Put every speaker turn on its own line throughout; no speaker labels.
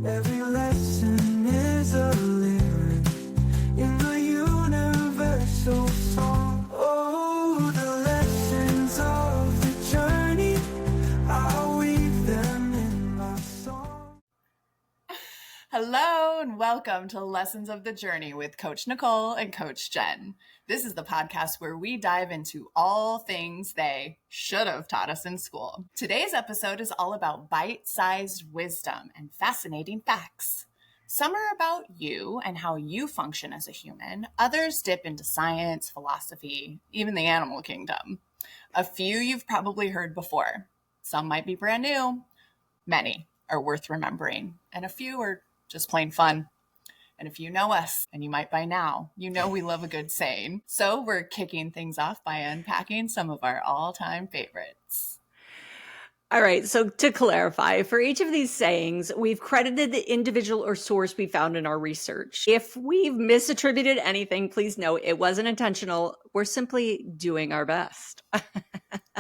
Every lesson is a lyric in the universal song. Oh, the lessons of the journey, I'll weave them in my song.
Hello and welcome to Lessons of the Journey with Coach Nicole and Coach Jen. This is the podcast where we dive into all things they should have taught us in school. Today's episode is all about bite-sized wisdom and fascinating facts. Some are about you and how you function as a human. Others dip into science, philosophy, even the animal kingdom. A few you've probably heard before. Some might be brand new. Many are worth remembering. And a few are just plain fun. And if you know us, and you might by now, you know we love a good saying. So we're kicking things off by unpacking some of our all-time favorites.
All right. So to clarify, for each of these sayings, we've credited the individual or source we found in our research. If we've misattributed anything, please know it wasn't intentional. We're simply doing our best.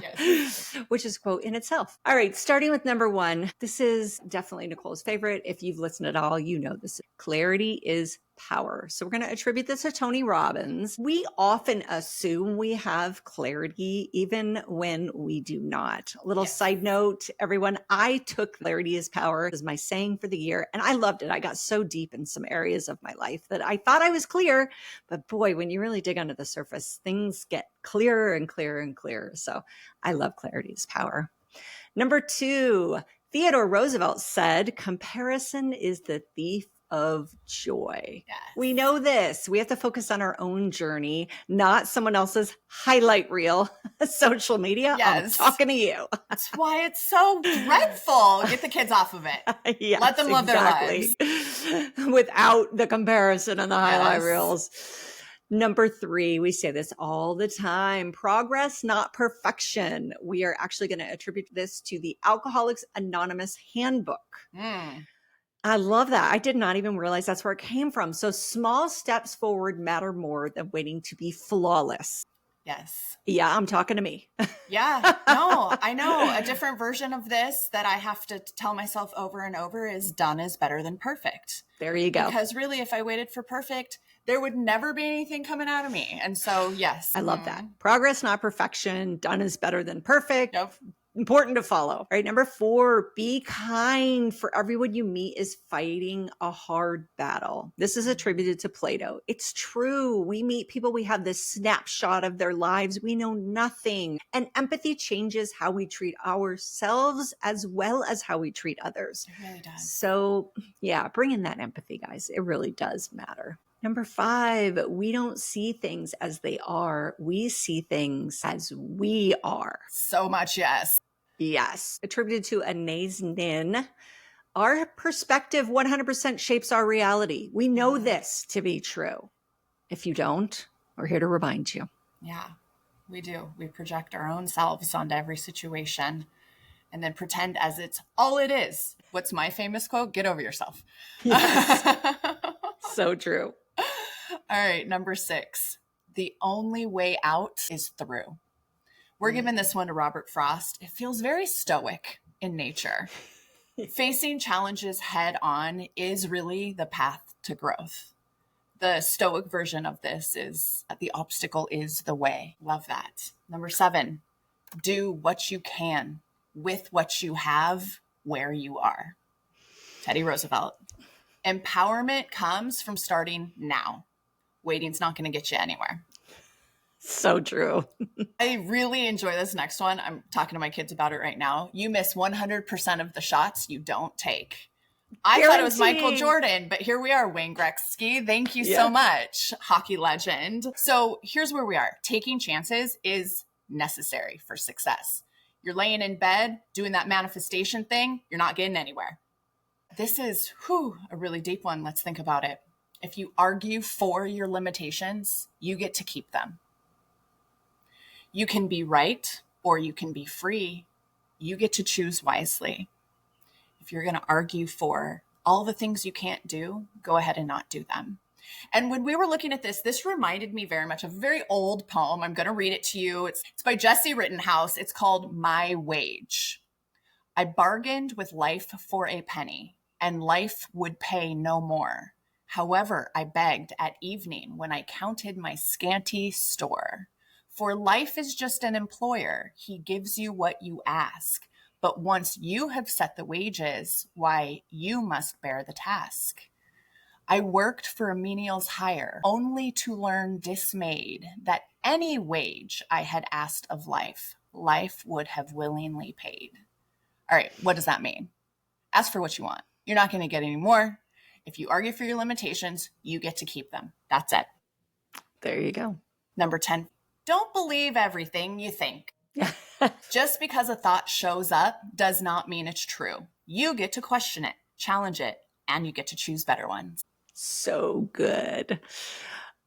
Yes.
Which is a quote in itself. All right. Starting with number one. This is definitely Nicole's favorite. If you've listened at all, you know this. Clarity is power. So we're going to attribute this to Tony Robbins. We often assume we have clarity even when we do not. A little side note, everyone, I took clarity is power as my saying for the year, and I loved it. I got so deep in some areas of my life that I thought I was clear, but boy, when you really dig under the surface, things get clearer and clearer and clearer. So I love clarity is power. Number two, Theodore Roosevelt said, comparison is the thief of joy.
Yes.
We know this. We have to focus on our own journey, not someone else's highlight reel. Social media.
Yes.
I'm talking to you.
That's why it's so dreadful. Get the kids off of it.
Yes,
Let them live their lives.
Without the comparison and the highlight
Yes.
reels. Number three, we say this all the time. Progress, not perfection. We are actually going to attribute this to the Alcoholics Anonymous Handbook. I love that. I did not even realize that's where it came from. So small steps forward matter more than waiting to be flawless.
Yes.
Yeah, I'm talking to me.
Yeah, no, I know. A different version of this that I have to tell myself over and over is done is better than perfect.
There you go.
Because really, if I waited for perfect, there would never be anything coming out of me. And so, yes.
I love that. Progress, not perfection. Done is better than perfect.
Yep.
Important to follow. All right. Number four, be kind. For everyone you meet is fighting a hard battle. This is attributed to Plato. It's true. We meet people, we have this snapshot of their lives. We know nothing. And empathy changes how we treat ourselves as well as how we treat others.
It really does.
So yeah, bring in that empathy, guys. It really does matter. Number five, we don't see things as they are. We see things as we are.
So much yes.
Yes. Attributed to Anais Nin, our perspective 100% shapes our reality. We know this to be true. If you don't, we're here to remind you.
Yeah, we do. We project our own selves onto every situation and then pretend as it's all it is. What's my famous quote? Get over yourself.
Yes. So true.
All right, number six. The only way out is through. We're giving this one to Robert Frost. It feels very stoic in nature. Facing challenges head on is really the path to growth. The stoic version of this is the obstacle is the way. Love that. Number seven, do what you can with what you have where you are. Teddy Roosevelt. Empowerment comes from starting now. Waiting's not going to get you anywhere.
So true.
I really enjoy this next one. I'm talking to my kids about it right now. You miss 100% of the shots you don't take. I thought it was Michael Jordan, but here we are, Wayne Gretzky. Thank you so much, hockey legend. So here's where we are. Taking chances is necessary for success. You're laying in bed, doing that manifestation thing, you're not getting anywhere. This is a really deep one. Let's think about it. If you argue for your limitations, you get to keep them. You can be right or you can be free. You get to choose wisely. If you're going to argue for all the things you can't do, go ahead and not do them. And when we were looking at this, this reminded me very much of a very old poem. I'm going to read it to you. It's by Jesse Rittenhouse. It's called My Wage. I bargained with life for a penny. and life would pay no more. However, I begged at evening when I counted my scanty store. For life is just an employer. He gives you what you ask. But once you have set the wages, why, you must bear the task. I worked for a menial's hire, only to learn dismayed that any wage I had asked of life, life would have willingly paid. All right, what does that mean? Ask for what you want. You're not going to get any more. If you argue for your limitations, you get to keep them. That's it.
There you go.
Number 10, don't believe everything you think. Just because a thought shows up does not mean it's true. You get to question it, challenge it, and you get to choose better ones.
So good.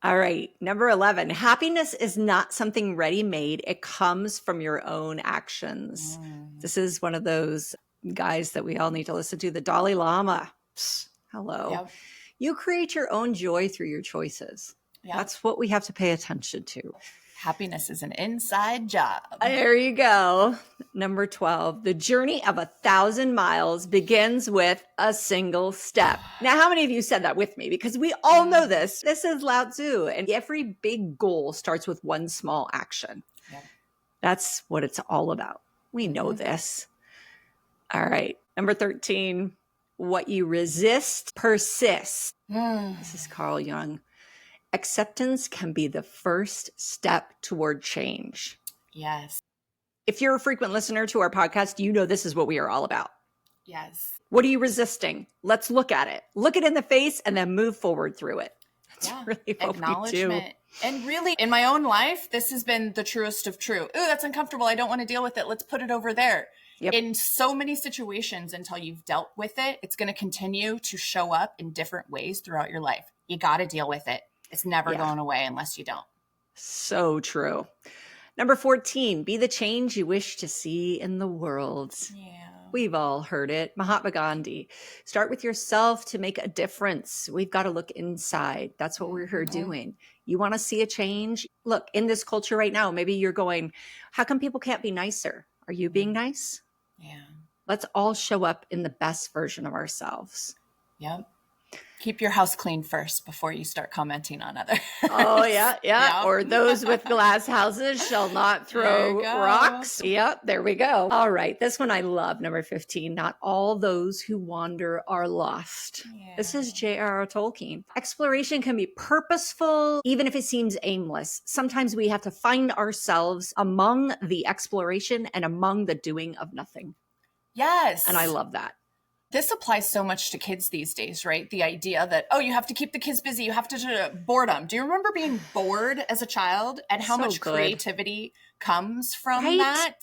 All right. Number 11, happiness is not something ready-made. It comes from your own actions. This is one of those guys that we all need to listen to, the Dalai Lama. Psst, hello.
Yep.
You create your own joy through your choices.
Yep.
That's what we have to pay attention to.
Happiness is an inside job.
There you go. Number 12, the journey of 1,000 miles begins with a single step. Now, how many of you said that with me? Because we all know this. This is Lao Tzu, and every big goal starts with one small action.
Yep.
That's what it's all about. We know this. All right. Number 13, what you resist persists. This is Carl Jung. Acceptance can be the first step toward change.
Yes.
If you're a frequent listener to our podcast, you know this is what we are all about.
Yes.
What are you resisting? Let's look at it. Look it in the face and then move forward through it. That's really what we do.
Acknowledgement. And really, in my own life, this has been the truest of true. Ooh, that's uncomfortable. I don't want to deal with it. Let's put it over there.
Yep.
In so many situations, until you've dealt with it, it's going to continue to show up in different ways throughout your life. You got to deal with it. It's never going away unless you don't.
So true. Number 14, be the change you wish to see in the world.
Yeah.
We've all heard it. Mahatma Gandhi. Start with yourself to make a difference. We've got to look inside. That's what we're here doing. You want to see a change? Look, in this culture right now, maybe you're going, how come people can't be nicer? Are you being nice?
Yeah.
Let's all show up in the best version of ourselves.
Yep. Keep your house clean first before you start commenting on others.
Oh, yeah.
Yep.
Or those with glass houses shall not throw rocks. Yep, there we go. All right. This one I love. Number 15, not all those who wander are lost.
Yeah.
This is J.R.R. Tolkien. Exploration can be purposeful, even if it seems aimless. Sometimes we have to find ourselves among the exploration and among the doing of nothing.
Yes.
And I love that.
This applies so much to kids these days, right? The idea that, oh, you have to keep the kids busy. You have to boredom. Do you remember being bored as a child and how much creativity comes from that?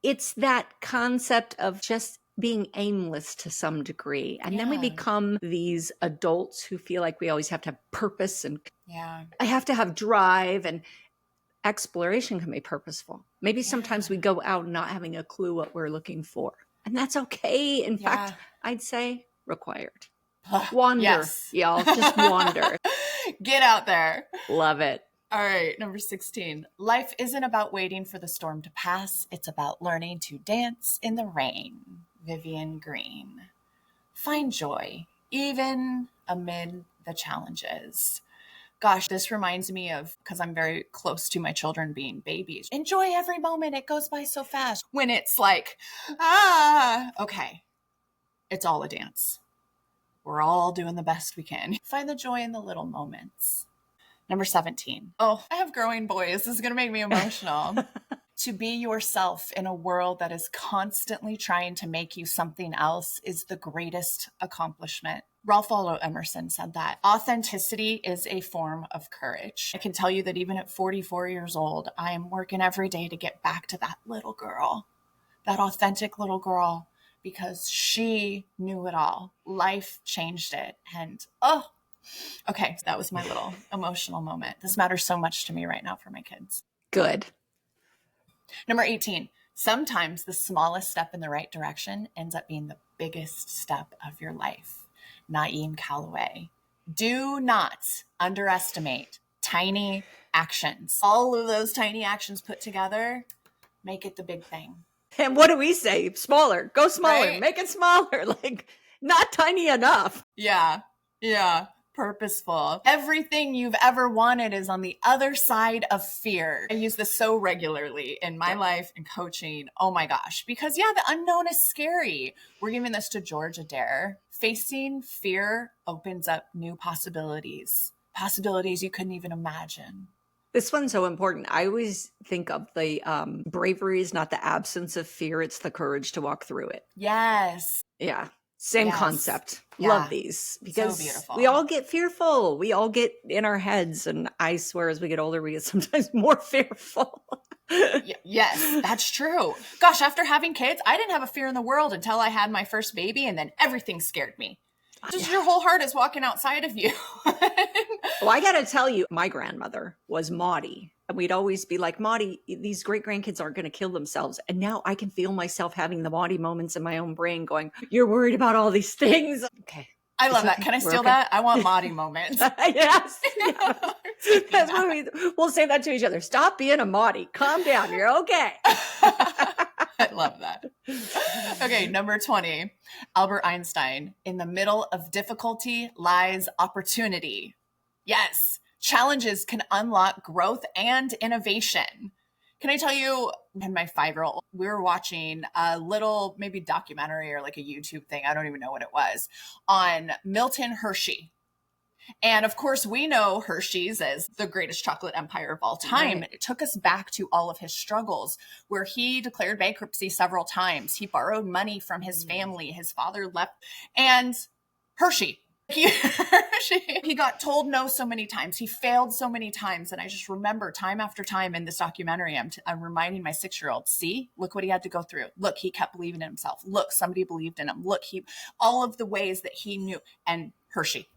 It's that concept of just being aimless to some degree. And then we become these adults who feel like we always have to have purpose and I have to have drive, and exploration can be purposeful. Maybe sometimes we go out not having a clue what we're looking for. And that's okay. In fact, I'd say required. Wander, y'all. Just wander.
Get out there.
Love it.
All right, number 16. Life isn't about waiting for the storm to pass. It's about learning to dance in the rain. Vivian Green. Find joy, even amid the challenges. Gosh, this reminds me of, because I'm very close to my children being babies. Enjoy every moment. It goes by so fast. When it's like, okay, it's all a dance. We're all doing the best we can. Find the joy in the little moments. Number 17. Oh, I have growing boys. This is going to make me emotional. To be yourself in a world that is constantly trying to make you something else is the greatest accomplishment. Ralph Waldo Emerson said that authenticity is a form of courage. I can tell you that even at 44 years old, I am working every day to get back to that little girl, that authentic little girl, because she knew it all. Life changed it. And okay, that was my little emotional moment. This matters so much to me right now for my kids.
Good.
Number 18, sometimes the smallest step in the right direction ends up being the biggest step of your life. Naeem Calloway. Do not underestimate tiny actions. All of those tiny actions put together make it the big thing.
And what do we say? Smaller. Go smaller.
Right.
Make it smaller. Like, not tiny enough.
Yeah. Yeah. Purposeful. Everything you've ever wanted is on the other side of fear. I use this so regularly in my life and coaching. Oh my gosh. Because the unknown is scary. We're giving this to George Adair. Facing fear opens up new possibilities you couldn't even imagine.
This one's so important. I always think of the bravery is not the absence of fear. It's the courage to walk through it.
Yes.
Yeah. Same concept.
Yeah.
Love these because
So
we all get fearful. We all get in our heads. And I swear as we get older, we get sometimes more fearful.
Yes, that's true. Gosh, after having kids, I didn't have a fear in the world until I had my first baby, and then everything scared me. Just your whole heart is walking outside of you.
Well, I got to tell you, my grandmother was Maudie. And we'd always be like, Maudie, these great grandkids aren't going to kill themselves. And now I can feel myself having the Maudie moments in my own brain going, you're worried about all these things. Okay.
I love that. Can I steal that? I want Maudie moments.
Yes. That's what we'll say that to each other. Stop being a Maudie. Calm down. You're okay.
I love that. Okay, number 20, Albert Einstein. In the middle of difficulty lies opportunity. Yes, challenges can unlock growth and innovation. Can I tell you, and my 5-year-old, we were watching a little maybe documentary or like a YouTube thing, I don't even know what it was, on Milton Hershey. And of course, we know Hershey's as the greatest chocolate empire of all time. Right. It took us back to all of his struggles where he declared bankruptcy several times. He borrowed money from his family. His father left. And Hershey, he got told no so many times. He failed so many times. And I just remember time after time in this documentary, I'm reminding my 6-year-old, see, look what he had to go through. Look, he kept believing in himself. Look, somebody believed in him. Look, all of the ways that he knew. And Hershey.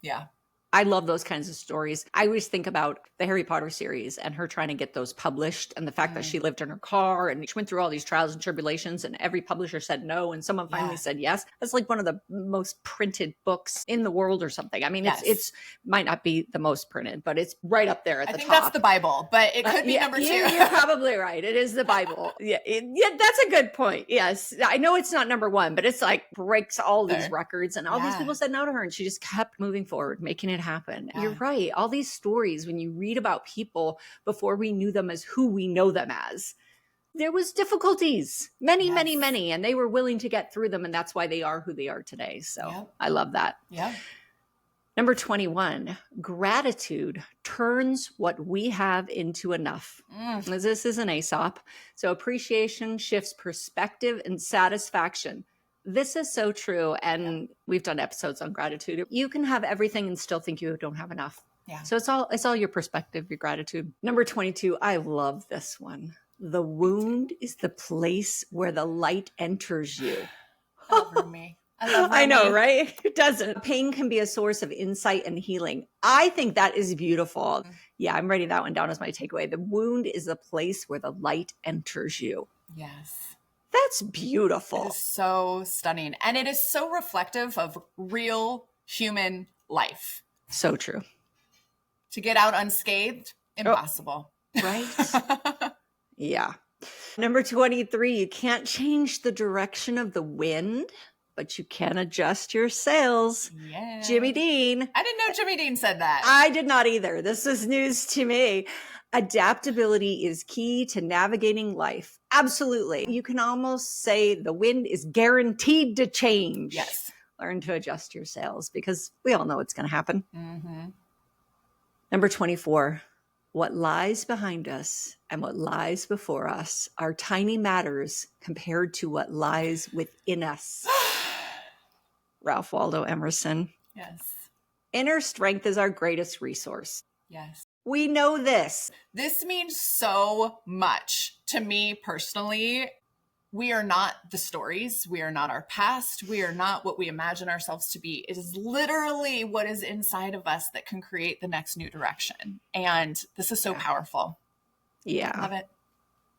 Yeah.
I love those kinds of stories. I always think about the Harry Potter series and her trying to get those published and the fact that she lived in her car and she went through all these trials and tribulations and every publisher said no and someone finally said yes. That's like one of the most printed books in the world or something. I mean, it's might not be the most printed, but it's right up there at the top. I think
that's the Bible, but it could be number 2.
You're probably right. It is the Bible. Yeah, that's a good point. Yes. I know it's not number 1, but it's like breaks all these records and all these people said no to her and she just kept moving forward, making it happen. You're right. All these stories, when you read about people before we knew them as who we know them as, there was difficulties, many, and they were willing to get through them. And that's why they are who they are today. So I love that.
Yeah.
Number 21, gratitude turns what we have into enough. This is an Aesop. So appreciation shifts perspective and satisfaction. This is so true. And we've done episodes on gratitude. You can have everything and still think you don't have enough. Yeah. So it's all your perspective, your gratitude. Number 22, I love this one. The wound is the place where the light enters you.
Over me.
I know, right? It doesn't. Pain can be a source of insight and healing. I think that is beautiful. Yeah, I'm writing that one down as my takeaway. The wound is the place where the light enters you.
Yes.
That's beautiful.
It is so stunning. And it is so reflective of real human life.
So true.
To get out unscathed, impossible.
Right? Yeah. Number 23, you can't change the direction of the wind, but you can adjust your sails.
Yeah.
Jimmy Dean.
I didn't know Jimmy Dean said that.
I did not either. This was news to me. Adaptability is key to navigating life. Absolutely. You can almost say the wind is guaranteed to change.
Yes.
Learn to adjust your sails because we all know it's going to happen.
Mm-hmm.
Number 24, what lies behind us and what lies before us are tiny matters compared to what lies within us. Ralph Waldo Emerson.
Yes.
Inner strength is our greatest resource.
Yes.
We know this.
This means so much to me personally. We are not the stories. We are not our past. We are not what we imagine ourselves to be. It is literally what is inside of us that can create the next new direction. And this is so powerful.
Yeah.
Love it.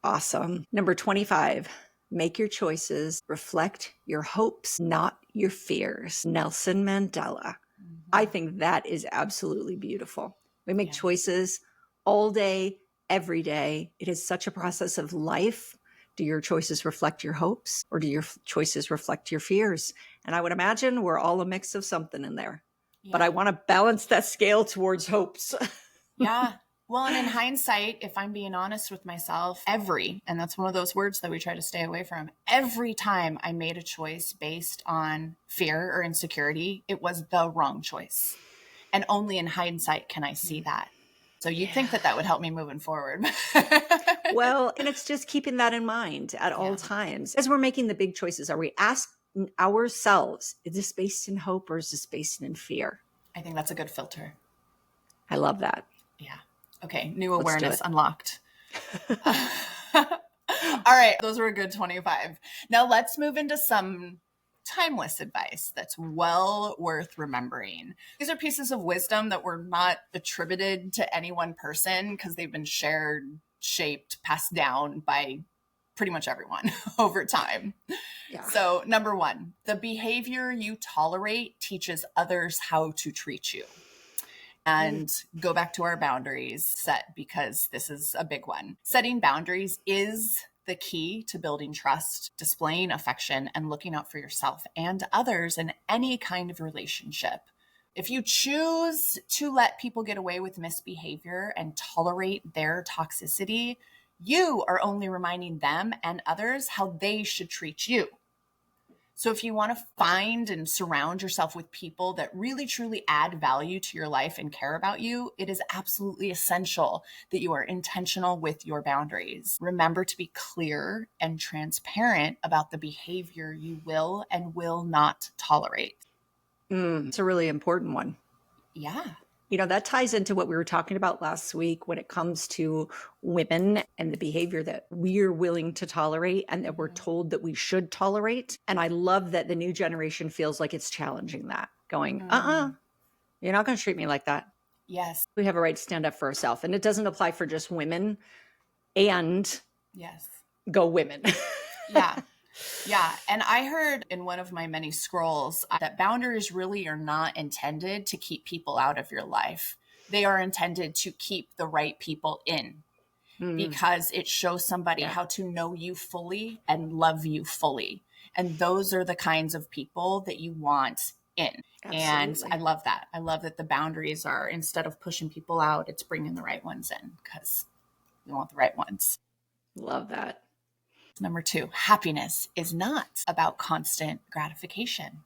Awesome. Number 25, make your choices, reflect your hopes, not your fears. Nelson Mandela. I think that is absolutely beautiful. We make choices all day, every day. It is such a process of life Do your choices reflect your hopes, or do your choices reflect your fears? And I would imagine we're all a mix of something in there.
Yeah.
But I want to balance that scale towards hopes.
Yeah. Well, and in hindsight, if I'm being honest with myself, and that's one of those words that we try to stay away from, every time I made a choice based on fear or insecurity, it was the wrong choice. And only in hindsight can I see that. So you'd think that would help me moving forward.
Well, and it's just keeping that in mind at all times. As we're making the big choices, are we asking ourselves, is this based in hope or is this based in fear?
I think that's a good filter.
I love that.
Yeah. Okay. New awareness unlocked. All right. Those were a good 25. Now let's move into some timeless advice that's well worth remembering. These are pieces of wisdom that were not attributed to any one person because they've been shared, shaped, passed down by pretty much everyone over time. Yeah. So 1, the behavior you tolerate teaches others how to treat you. And go back to our boundaries set, because this is a big one. Setting boundaries is the key to building trust, displaying affection, and looking out for yourself and others in any kind of relationship. If you choose to let people get away with misbehavior and tolerate their toxicity, you are only reminding them and others how they should treat you. So if you want to find and surround yourself with people that really truly add value to your life and care about you, it is absolutely essential that you are intentional with your boundaries. Remember to be clear and transparent about the behavior you will and will not tolerate.
It's a really important one.
Yeah.
You know, that ties into what we were talking about last week when it comes to women and the behavior that we're willing to tolerate and that we're told that we should tolerate. And I love that the new generation feels like it's challenging that, going, you're not going to treat me like that.
Yes.
We have a right to stand up for ourselves. And it doesn't apply for just women and go women.
Yeah. Yeah. And I heard in one of my many scrolls that boundaries really are not intended to keep people out of your life. They are intended to keep the right people in, because it shows somebody how to know you fully and love you fully. And those are the kinds of people that you want in. Absolutely. And I love that. I love that the boundaries are, instead of pushing people out, it's bringing the right ones in, because we want the right ones.
Love that.
2, happiness is not about constant gratification.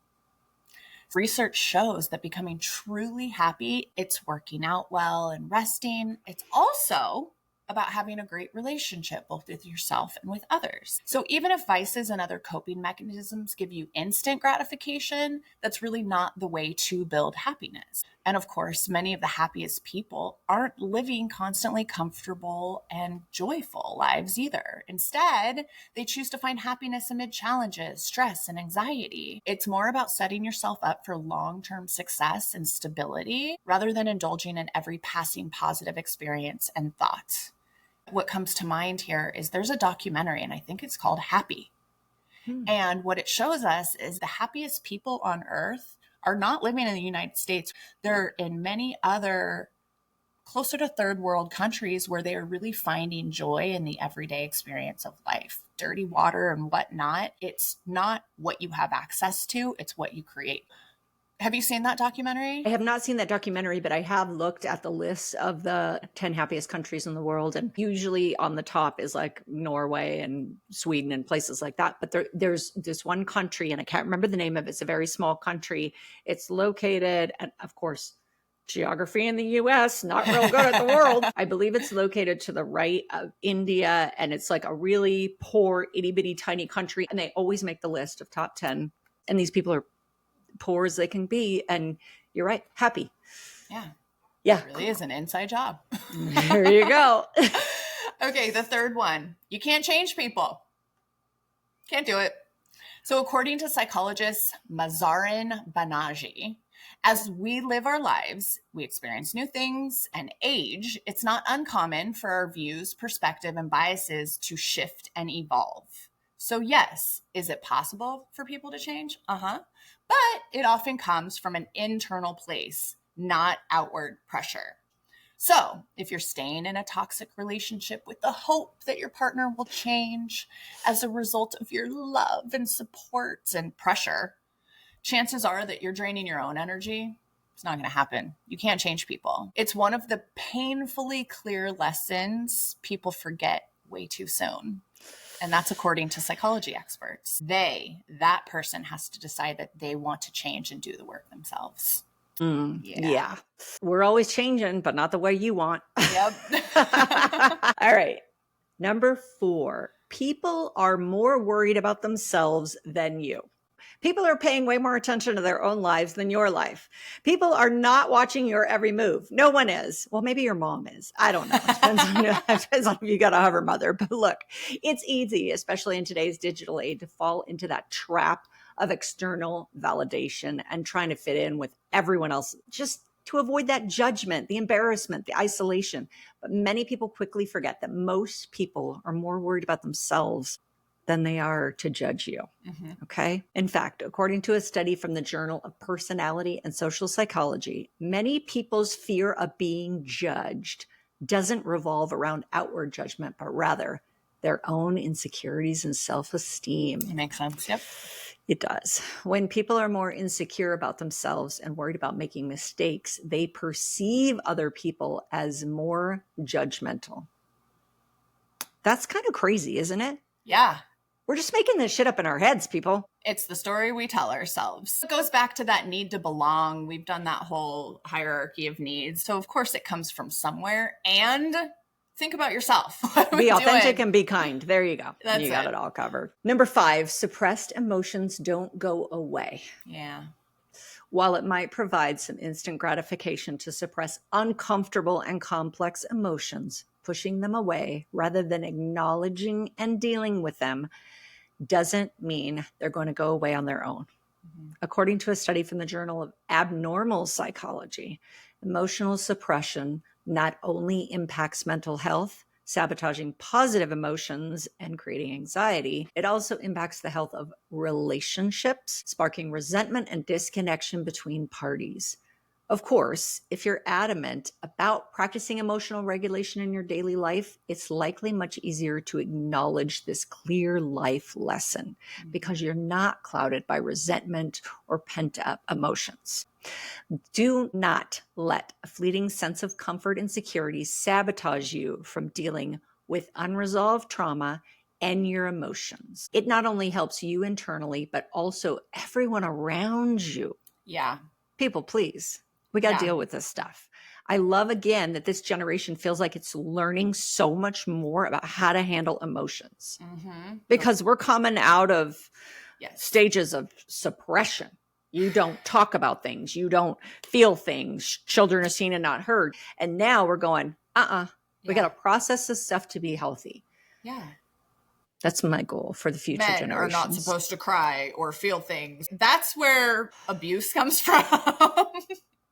Research shows that becoming truly happy, it's working out well and resting. It's also about having a great relationship, both with yourself and with others. So even if vices and other coping mechanisms give you instant gratification, that's really not the way to build happiness. And of course, many of the happiest people aren't living constantly comfortable and joyful lives either. Instead, they choose to find happiness amid challenges, stress, and anxiety. It's more about setting yourself up for long-term success and stability rather than indulging in every passing positive experience and thought. What comes to mind here is there's a documentary, and I think it's called Happy. And what it shows us is the happiest people on earth are not living in the United States. They're in many other closer to third world countries where they are really finding joy in the everyday experience of life. Dirty water and whatnot. It's not what you have access to, it's what you create. Have you seen that documentary?
I have not seen that documentary, but I have looked at the list of the 10 happiest countries in the world. And usually on the top is like Norway and Sweden and places like that. But there's this one country, and I can't remember the name of it. It's a very small country. It's located, and of course, geography in the US, not real good at the world. I believe it's located to the right of India, and it's like a really poor, itty bitty tiny country. And they always make the list of top 10. And these people are poor as they can be, and you're right, happy. Yeah,
it really is an inside job.
There you go.
Okay, the third one, you can't change people. Can't do it. So according to psychologist Mazarin Banaji, as we live our lives, we experience new things and age. It's not uncommon for our views, perspective, and biases to shift and evolve. So yes, is it possible for people to change? But it often comes from an internal place, not outward pressure. So if you're staying in a toxic relationship with the hope that your partner will change as a result of your love and support and pressure, chances are that you're draining your own energy. It's not going to happen. You can't change people. It's one of the painfully clear lessons people forget way too soon. And that's according to psychology experts. That person has to decide that they want to change and do the work themselves.
Yeah. We're always changing, but not the way you want.
Yep.
All right. Number 4, people are more worried about themselves than you. People are paying way more attention to their own lives than your life. People are not watching your every move. No one is. Well, maybe your mom is. I don't know. Depends on if you got a hover mother. But look, it's easy, especially in today's digital age, to fall into that trap of external validation and trying to fit in with everyone else, just to avoid that judgment, the embarrassment, the isolation. But many people quickly forget that most people are more worried about themselves than they are to judge you. Okay. In fact, according to a study from the Journal of Personality and Social Psychology, many people's fear of being judged doesn't revolve around outward judgment, but rather their own insecurities and self-esteem.
Makes sense. Yep.
It does. When people are more insecure about themselves and worried about making mistakes, they perceive other people as more judgmental. That's kind of crazy, isn't it?
Yeah.
We're just making this shit up in our heads, people.
It's the story we tell ourselves. It goes back to that need to belong. We've done that whole hierarchy of needs. So of course it comes from somewhere. And think about yourself.
Be authentic and be kind. There you go.
That's
you got it all covered. Number 5, suppressed emotions don't go away.
Yeah.
While it might provide some instant gratification to suppress uncomfortable and complex emotions, pushing them away rather than acknowledging and dealing with them doesn't mean they're going to go away on their own. According to a study from the Journal of Abnormal Psychology, emotional suppression not only impacts mental health, sabotaging positive emotions and creating anxiety, it also impacts the health of relationships, sparking resentment and disconnection between parties. Of course, if you're adamant about practicing emotional regulation in your daily life, it's likely much easier to acknowledge this clear life lesson because you're not clouded by resentment or pent-up emotions. Do not let a fleeting sense of comfort and security sabotage you from dealing with unresolved trauma and your emotions. It not only helps you internally, but also everyone around you.
Yeah.
People, please. We got to deal with this stuff. I love, again, that this generation feels like it's learning so much more about how to handle emotions because we're coming out of stages of suppression. You don't talk about things. You don't feel things. Children are seen and not heard. And now we're going, we got to process this stuff to be healthy.
Yeah.
That's my goal for the future
Men
generations.
are not supposed to cry or feel things. That's where abuse comes from.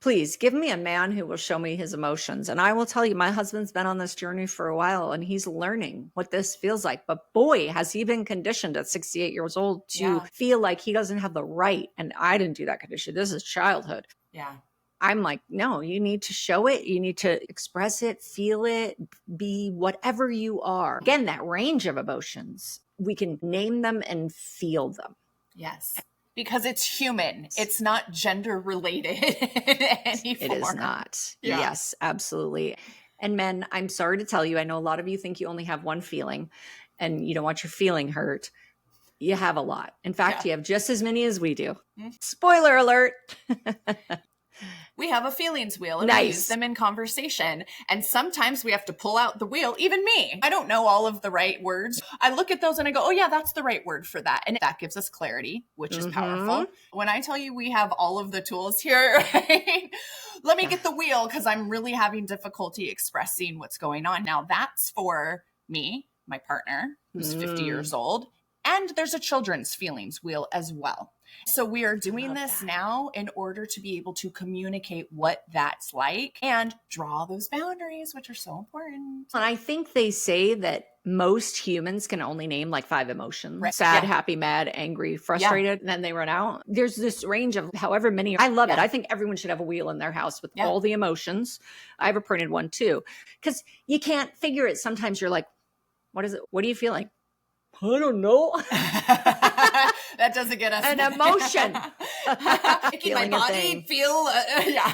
Please give me a man who will show me his emotions. And I will tell you, my husband's been on this journey for a while and he's learning what this feels like. But boy, has he been conditioned at 68 years old to feel like he doesn't have the right. And I didn't do that condition. This is childhood.
Yeah.
I'm like, no, you need to show it. You need to express it, feel it, be whatever you are. Again, that range of emotions, we can name them and feel them.
Yes. Because it's human. It's not gender related in any form.
It is not.
Yeah.
Yes, absolutely. And men, I'm sorry to tell you, I know a lot of you think you only have one feeling and you don't want your feeling hurt. You have a lot. In fact, you have just as many as we do. Spoiler alert.
We have a feelings wheel and we use them in conversation. And sometimes we have to pull out the wheel. Even me, I don't know all of the right words. I look at those and I go, oh yeah, that's the right word for that. And that gives us clarity, which is powerful. When I tell you we have all of the tools here, right? Let me get the wheel because I'm really having difficulty expressing what's going on. Now that's for me, my partner, who's 50 years old. And there's a children's feelings wheel as well. So we are doing this now in order to be able to communicate what that's like and draw those boundaries, which are so important.
And I think they say that most humans can only name like 5 emotions:
Right.
sad,
Yeah.
happy, mad, angry, frustrated, and then they run out. There's this range of however many. I love it. I think everyone should have a wheel in their house with all the emotions. I have a printed one too, because you can't figure it. Sometimes you're like, what is it? What are you feeling? I don't know.
That doesn't get us
an emotion.
Making my body feel, yeah.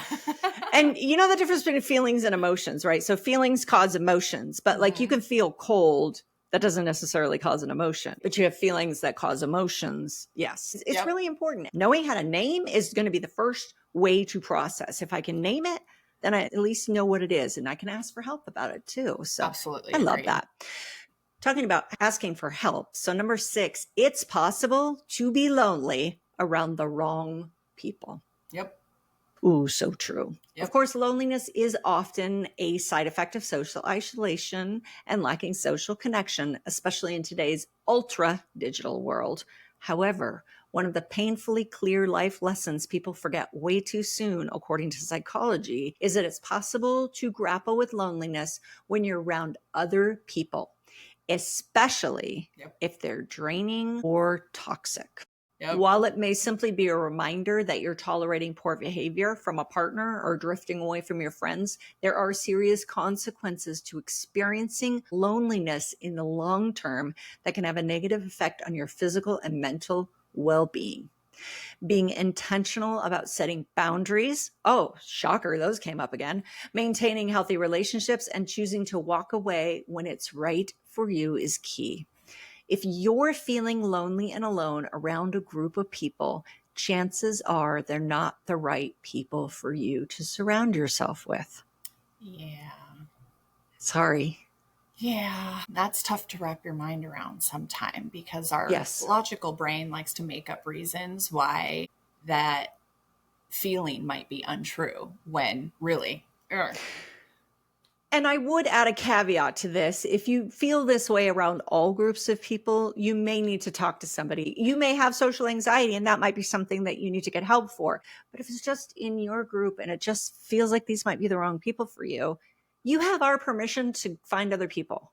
And you know the difference between feelings and emotions, right? So feelings cause emotions, but like you can feel cold. That doesn't necessarily cause an emotion, but you have feelings that cause emotions. Yes. It's really important. Knowing how to name is going to be the first way to process. If I can name it, then I at least know what it is, and I can ask for help about it too. So
absolutely,
I love that. Talking about asking for help. So number 6, it's possible to be lonely around the wrong people.
Yep.
Ooh, so true.
Yep.
Of course, loneliness is often a side effect of social isolation and lacking social connection, especially in today's ultra digital world. However, one of the painfully clear life lessons people forget way too soon, according to psychology, is that it's possible to grapple with loneliness when you're around other people, especially if they're draining or toxic. While it may simply be a reminder that you're tolerating poor behavior from a partner or drifting away from your friends, there are serious consequences to experiencing loneliness in the long term that can have a negative effect on your physical and mental well-being. Being intentional about setting boundaries. Oh, shocker, those came up again. Maintaining healthy relationships and choosing to walk away when it's right for you is key. If you're feeling lonely and alone around a group of people, chances are they're not the right people for you to surround yourself with.
Yeah.
Sorry.
Yeah, that's tough to wrap your mind around sometime because our logical brain likes to make up reasons why that feeling might be untrue when really.
And I would add a caveat to this. If you feel this way around all groups of people, you may need to talk to somebody. You may have social anxiety, and that might be something that you need to get help for. But if it's just in your group and it just feels like these might be the wrong people for you, you have our permission to find other people.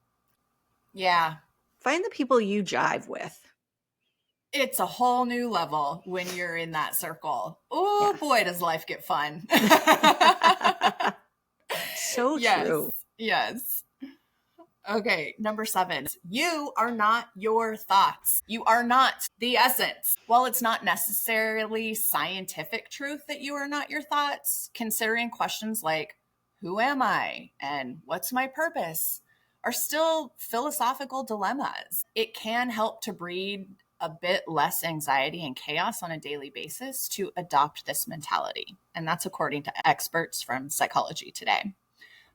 Yeah.
Find the people you jive with.
It's a whole new level when you're in that circle. Oh, boy, does life get fun.
So true.
Yes. Okay, number 7. You are not your thoughts. You are not the essence. While it's not necessarily scientific truth that you are not your thoughts, considering questions like, who am I and what's my purpose, are still philosophical dilemmas. It can help to breed a bit less anxiety and chaos on a daily basis to adopt this mentality. And that's according to experts from Psychology Today.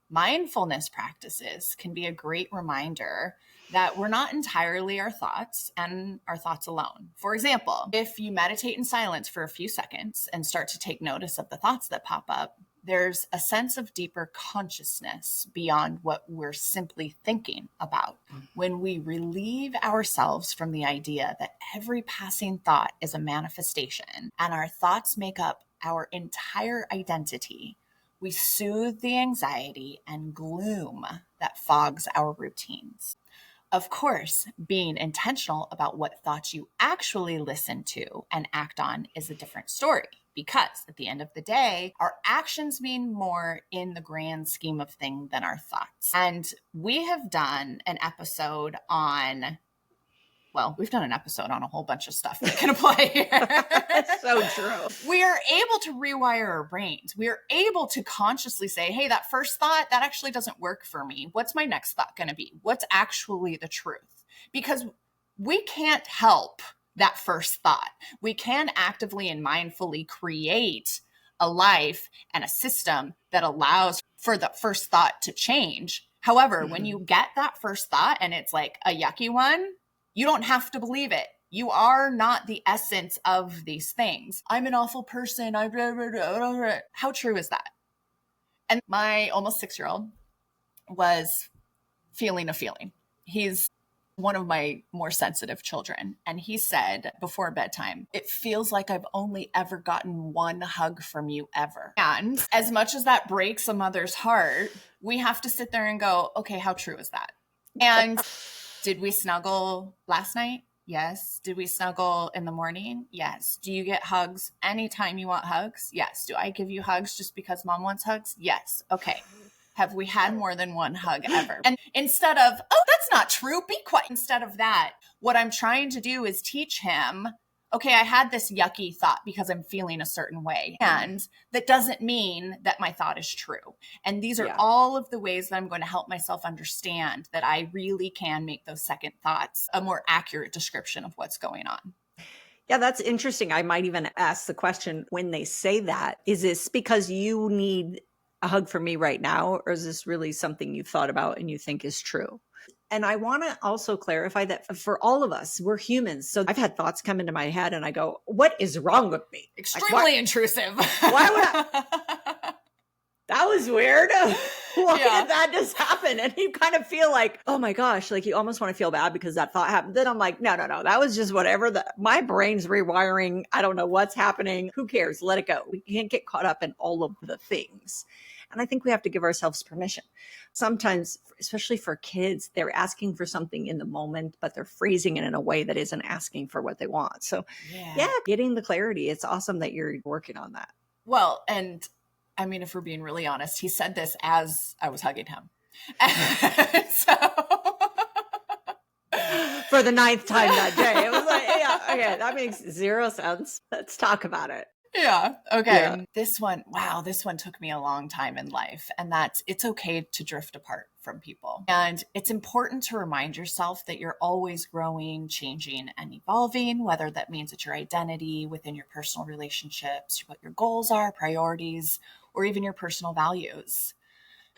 Mindfulness practices can be a great reminder that we're not entirely our thoughts and our thoughts alone. For example, if you meditate in silence for a few seconds and start to take notice of the thoughts that pop up, there's a sense of deeper consciousness beyond what we're simply thinking about. When we relieve ourselves from the idea that every passing thought is a manifestation and our thoughts make up our entire identity, we soothe the anxiety and gloom that fogs our routines. Of course, being intentional about what thoughts you actually listen to and act on is a different story, because at the end of the day, our actions mean more in the grand scheme of things than our thoughts. And we have done an episode on, well, we've done an episode on a whole bunch of stuff that can apply here.
So true.
We are able to rewire our brains. We are able to consciously say, hey, that first thought, that actually doesn't work for me. What's my next thought going to be? What's actually the truth? Because we can't help that first thought. We can actively and mindfully create a life and a system that allows for the first thought to change. However, when you get that first thought and it's like a yucky one, you don't have to believe it. You are not the essence of these things. I'm an awful person. How true is that? And my almost 6-year-old was feeling a feeling. He's one of my more sensitive children. And he said before bedtime, it feels like I've only ever gotten one hug from you ever. And as much as that breaks a mother's heart, we have to sit there and go, okay, how true is that? And did we snuggle last night? Yes. Did we snuggle in the morning? Yes. Do you get hugs anytime you want hugs? Yes. Do I give you hugs just because mom wants hugs? Yes. Okay. Have we had more than one hug ever? And instead of, oh, that's not true, be quiet. Instead of that, what I'm trying to do is teach him, okay, I had this yucky thought because I'm feeling a certain way. And that doesn't mean that my thought is true. And these are all of the ways that I'm going to help myself understand that I really can make those second thoughts a more accurate description of what's going on.
Yeah, that's interesting. I might even ask the question when they say that, is this because you need a hug from me right now, or is this really something you've thought about and you think is true? And I want to also clarify that for all of us, we're humans. So I've had thoughts come into my head and I go, what is wrong with me?
Extremely intrusive.
Why would I? That was weird. Why did that just happen? And you kind of feel like, oh my gosh, like you almost want to feel bad because that thought happened. Then I'm like, no, that was just whatever. My brain's rewiring. I don't know what's happening. Who cares? Let it go. We can't get caught up in all of the things. And I think we have to give ourselves permission. Sometimes, especially for kids, they're asking for something in the moment, but they're phrasing it in a way that isn't asking for what they want. So getting the clarity. It's awesome that you're working on that.
Well, and I mean, if we're being really honest, he said this as I was hugging him. So
for the 9th time that day, it was like, yeah, okay, that makes 0 sense. Let's talk about it.
Yeah. Okay. Yeah. This one took me a long time in life. And it's okay to drift apart from people. And it's important to remind yourself that you're always growing, changing, and evolving, whether that means it's your identity within your personal relationships, what your goals are, priorities, or even your personal values.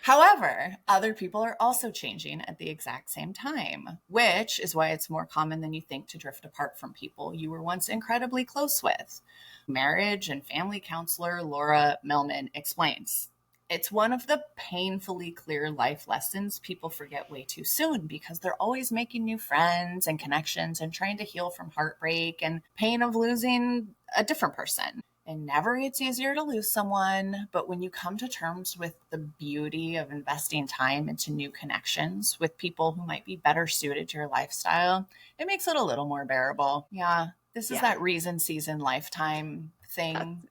However, other people are also changing at the exact same time, which is why it's more common than you think to drift apart from people you were once incredibly close with. Marriage and family counselor Laura Millman explains. It's one of the painfully clear life lessons people forget way too soon because they're always making new friends and connections and trying to heal from heartbreak and pain of losing a different person. It never gets easier to lose someone, but when you come to terms with the beauty of investing time into new connections with people who might be better suited to your lifestyle, it makes it a little more bearable. Yeah, this is that reason, season, lifetime thing.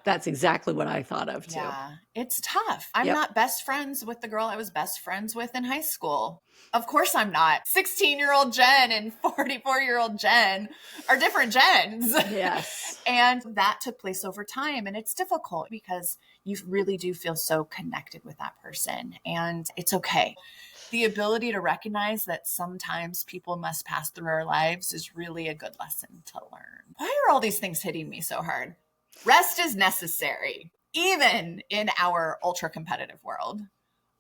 That's exactly what I thought of too.
Yeah, it's tough. I'm not best friends with the girl I was best friends with in high school. Of course I'm not. 16-year-old Jen and 44-year-old Jen are different Jens.
Yes.
And that took place over time. And it's difficult because you really do feel so connected with that person. And it's okay. The ability to recognize that sometimes people must pass through our lives is really a good lesson to learn. Why are all these things hitting me so hard? Rest is necessary, even in our ultra competitive world.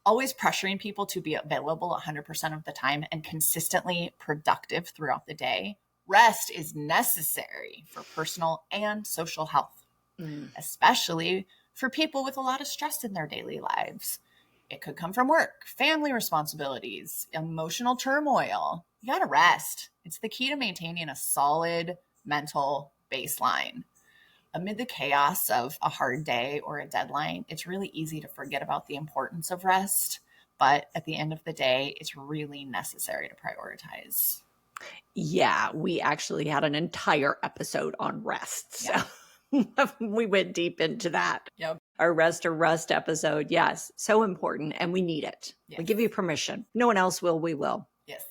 Always pressuring people to be available 100% of the time and consistently productive throughout the day. Rest is necessary for personal and social health, especially for people with a lot of stress in their daily lives. It could come from work, family responsibilities, emotional turmoil. You gotta rest. It's the key to maintaining a solid mental baseline. Amid the chaos of a hard day or a deadline, it's really easy to forget about the importance of rest. But at the end of the day, it's really necessary to prioritize.
Yeah, we actually had an entire episode on rest. So we went deep into that.
Yep.
Our rest or rust episode. Yes, so important. And we need it. Yes. We give you permission. No one else will. We will.
Yes.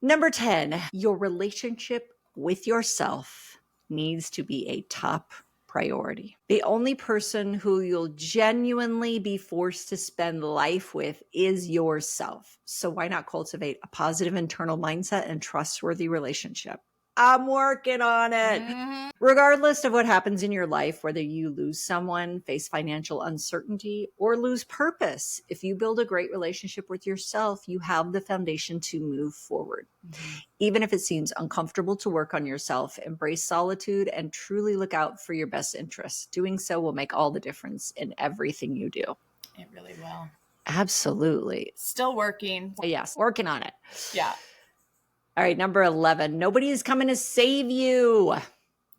Number 10, your relationship with yourself needs to be a top priority. The only person who you'll genuinely be forced to spend life with is yourself. So why not cultivate a positive internal mindset and trustworthy relationship? I'm working on it. Mm-hmm. Regardless of what happens in your life, whether you lose someone, face financial uncertainty, or lose purpose, if you build a great relationship with yourself, you have the foundation to move forward. Mm-hmm. Even if it seems uncomfortable to work on yourself, embrace solitude and truly look out for your best interests. Doing so will make all the difference in everything you do.
It really will.
Absolutely.
Still working.
Yes, working on it.
Yeah.
All right, number 11. Nobody is coming to save you.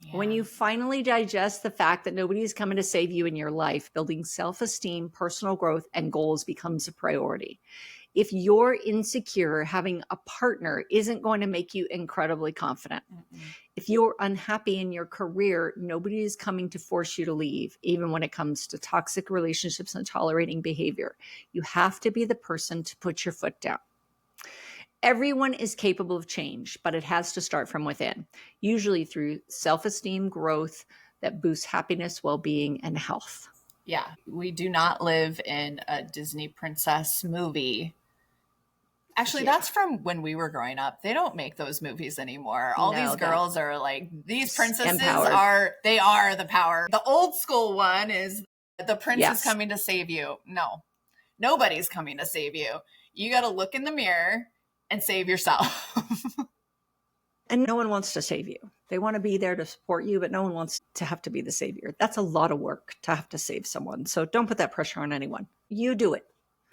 Yeah.
When you finally digest the fact that nobody is coming to save you in your life, building self-esteem, personal growth, and goals becomes a priority. If you're insecure, having a partner isn't going to make you incredibly confident. If you're unhappy in your career, nobody is coming to force you to leave, even when it comes to toxic relationships and tolerating behavior. You have to be the person to put your foot down. Everyone is capable of change, but it has to start from within, usually through self-esteem growth that boosts happiness, well-being, and health.
Yeah, we do not live in a Disney princess movie. Actually, that's from when we were growing up. They don't make those movies anymore. All these girls are like, these princesses are the power. The old school one is the prince is coming to save you. No, nobody's coming to save you. You got to look in the mirror and save yourself.
And no one wants to save you. They want to be there to support you, but no one wants to have to be the savior. That's a lot of work to have to save someone. So don't put that pressure on anyone. You do it.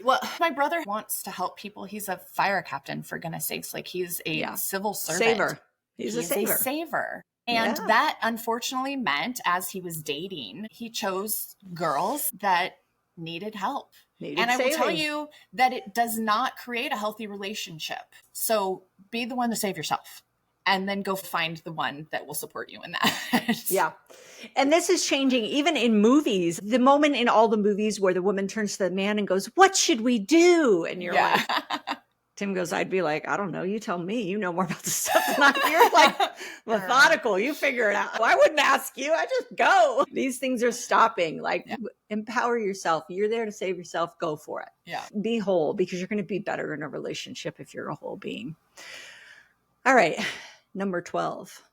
Well, my brother wants to help people. He's a fire captain, for goodness sakes. Like, he's a civil servant.
Saver. He's a
saver. And that unfortunately meant, as he was dating, he chose girls that needed help. I will tell you that it does not create a healthy relationship. So be the one to save yourself and then go find the one that will support you in that.
Yeah. And this is changing even in movies. The moment in all the movies where the woman turns to the man and goes, "What should we do?" And you're like, Tim goes, I'd be like, I don't know. You tell me. You know more about this stuff than I do. You're like methodical. You figure it out. I wouldn't ask you. I just go. These things are stopping. Like, empower yourself. You're there to save yourself. Go for it.
Yeah.
Be whole, because you're going to be better in a relationship if you're a whole being. All right. Number 12.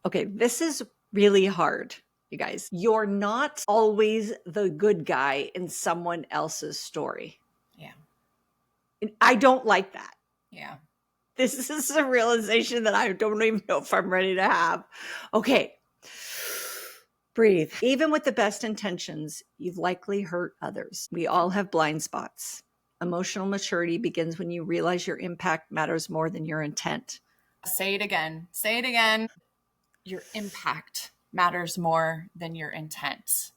Okay. This is really hard, you guys. You're not always the good guy in someone else's story.
Yeah.
I don't like that.
Yeah.
This is a realization that I don't even know if I'm ready to have. Okay. Breathe. Even with the best intentions, you've likely hurt others. We all have blind spots. Emotional maturity begins when you realize your impact matters more than your intent.
Say it again. Say it again. Your impact matters more than your intent.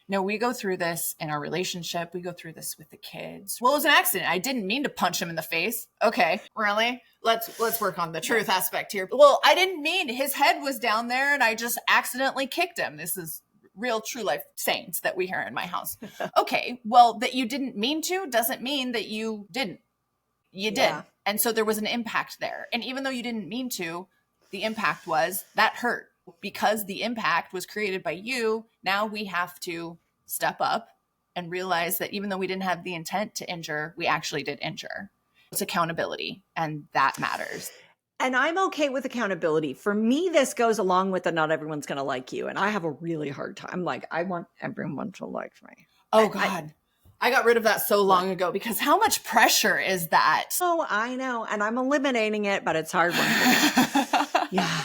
No, we go through this in our relationship. We go through this with the kids. Well, it was an accident. I didn't mean to punch him in the face. Okay, really? Let's work on the truth aspect here. Well, I didn't mean, his head was down there and I just accidentally kicked him. This is real true life sayings that we hear in my house. Okay, well, that you didn't mean to doesn't mean that you didn't. You did. Yeah. And so there was an impact there. And even though you didn't mean to, the impact was that hurt. Because the impact was created by you, now we have to step up and realize that even though we didn't have the intent to injure, we actually did injure. It's accountability, and that matters.
And I'm okay with accountability. For me, this goes along with the not everyone's going to like you. And I have a really hard time. Like, I want everyone to like me.
Oh, God. I got rid of that so long ago, because how much pressure is that?
Oh, I know. And I'm eliminating it, but it's hard one for me. Yeah.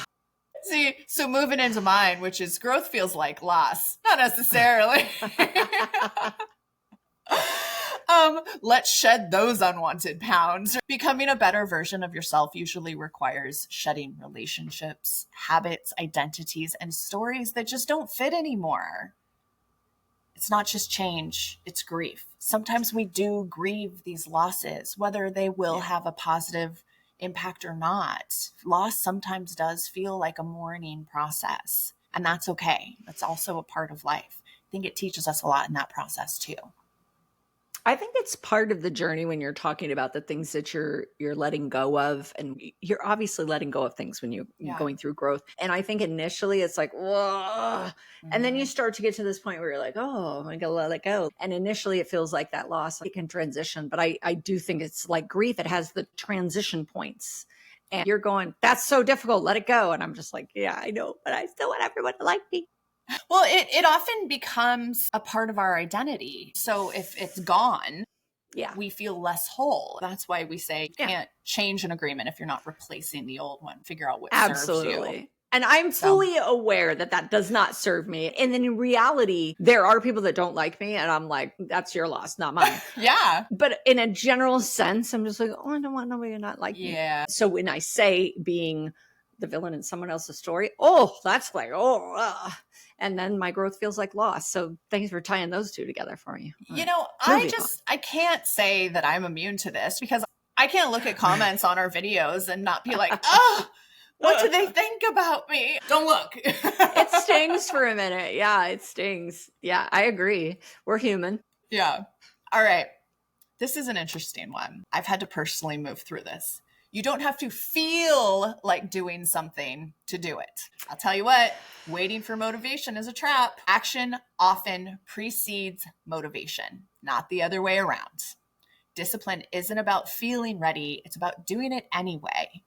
See, so moving into mine, which is growth feels like loss. Not necessarily. Let's shed those unwanted pounds. Becoming a better version of yourself usually requires shedding relationships, habits, identities, and stories that just don't fit anymore. It's not just change, it's grief. Sometimes we do grieve these losses, whether they will have a positive impact or not. Loss sometimes does feel like a mourning process, and that's okay. That's also a part of life. I think it teaches us a lot in that process too.
I think it's part of the journey when you're talking about the things that you're letting go of, and you're obviously letting go of things when you're going through growth. And I think initially it's like, whoa. And then you start to get to this point where you're like, oh, I gotta let it go. And initially it feels like that loss, it can transition. But I do think it's like grief. It has the transition points. And you're going, that's so difficult. Let it go. And I'm just like, yeah, I know, but I still want everyone to like me.
Well, it often becomes a part of our identity. So if it's gone, we feel less whole. That's why we say you can't change an agreement if you're not replacing the old one. Figure out what serves you.
And I'm fully aware that that does not serve me. And then in reality, there are people that don't like me. And I'm like, that's your loss, not mine.
Yeah.
But in a general sense, I'm just like, oh, I don't want nobody to not like me.
Yeah.
So when I say being the villain in someone else's story, oh, that's like, oh, and then my growth feels like loss. So thanks for tying those two together for me.
You know, I can't say that I'm immune to this because I can't look at comments on our videos and not be like, oh, what do they think about me? Don't look.
It stings for a minute. Yeah, it stings. Yeah, I agree. We're human.
Yeah. All right. This is an interesting one. I've had to personally move through this. You don't have to feel like doing something to do it. I'll tell you what, waiting for motivation is a trap. Action often precedes motivation, not the other way around. Discipline isn't about feeling ready. It's about doing it anyway.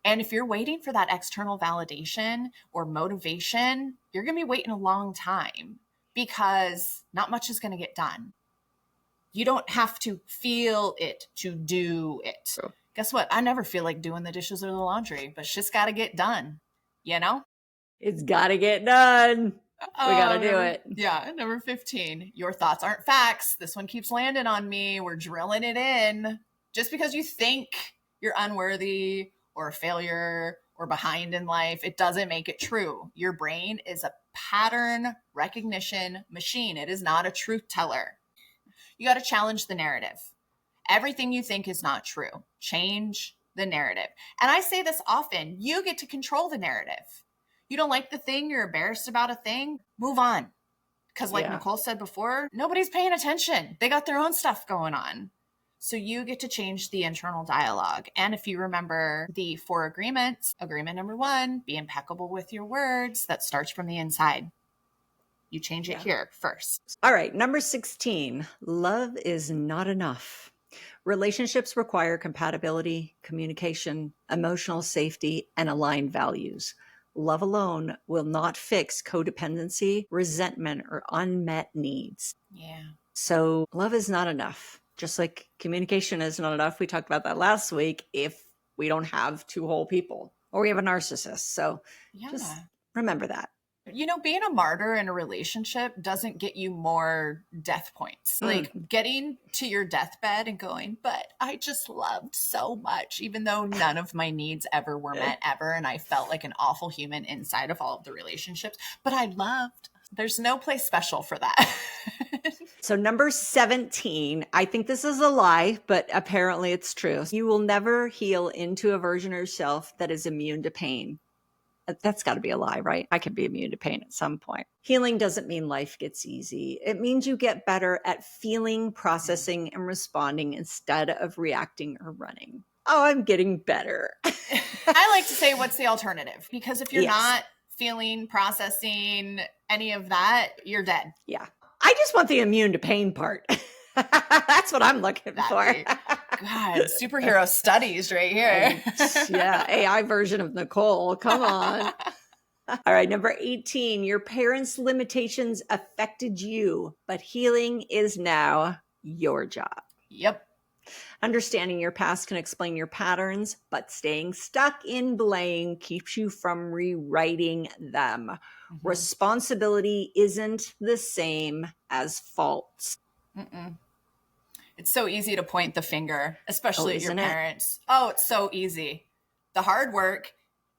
And if you're waiting for that external validation or motivation, you're going to be waiting a long time because not much is going to get done. You don't have to feel it to do it. Oh. Guess what? I never feel like doing the dishes or the laundry, but it's just got to get done. You know?
It's got to get done. We got to do it.
Yeah. Number 15. Your thoughts aren't facts. This one keeps landing on me. We're drilling it in. Just because you think you're unworthy or a failure or behind in life, it doesn't make it true. Your brain is a pattern recognition machine. It is not a truth teller. You got to challenge the narrative. Everything you think is not true. Change the narrative. And I say this often, you get to control the narrative. You don't like the thing, you're embarrassed about a thing, move on. Because like Nicole said before, nobody's paying attention. They got their own stuff going on. So you get to change the internal dialogue. And if you remember the 4 agreements, agreement number 1, be impeccable with your words. That starts from the inside. You change it here first.
All right. Number 16, love is not enough. Relationships require compatibility, communication, emotional safety, and aligned values. Love alone will not fix codependency, resentment, or unmet needs.
Yeah.
So love is not enough. Just like communication is not enough. We talked about that last week if we don't have 2 whole people or we have a narcissist. So just remember that.
You know, being a martyr in a relationship doesn't get you more death points. Like getting to your deathbed and going, but I just loved so much, even though none of my needs ever were met ever. And I felt like an awful human inside of all of the relationships, but I loved. There's no place special for that.
So number 17, I think this is a lie, but apparently it's true. You will never heal into a version of yourself that is immune to pain. That's got to be a lie, right? I can be immune to pain at some point. Healing doesn't mean life gets easy. It means you get better at feeling, processing, and responding instead of reacting or running. Oh, I'm getting better.
I like to say, what's the alternative? Because if you're not feeling, processing, any of that, you're dead.
Yeah. I just want the immune to pain part. That's what I'm looking for.
God, superhero studies right here.
Yeah, AI version of Nicole. Come on. All right, number 18. Your parents' limitations affected you, but healing is now your job.
Yep.
Understanding your past can explain your patterns, but staying stuck in blame keeps you from rewriting them. Mm-hmm. Responsibility isn't the same as fault.
It's so easy to point the finger, especially at your parents. Oh, it's so easy. The hard work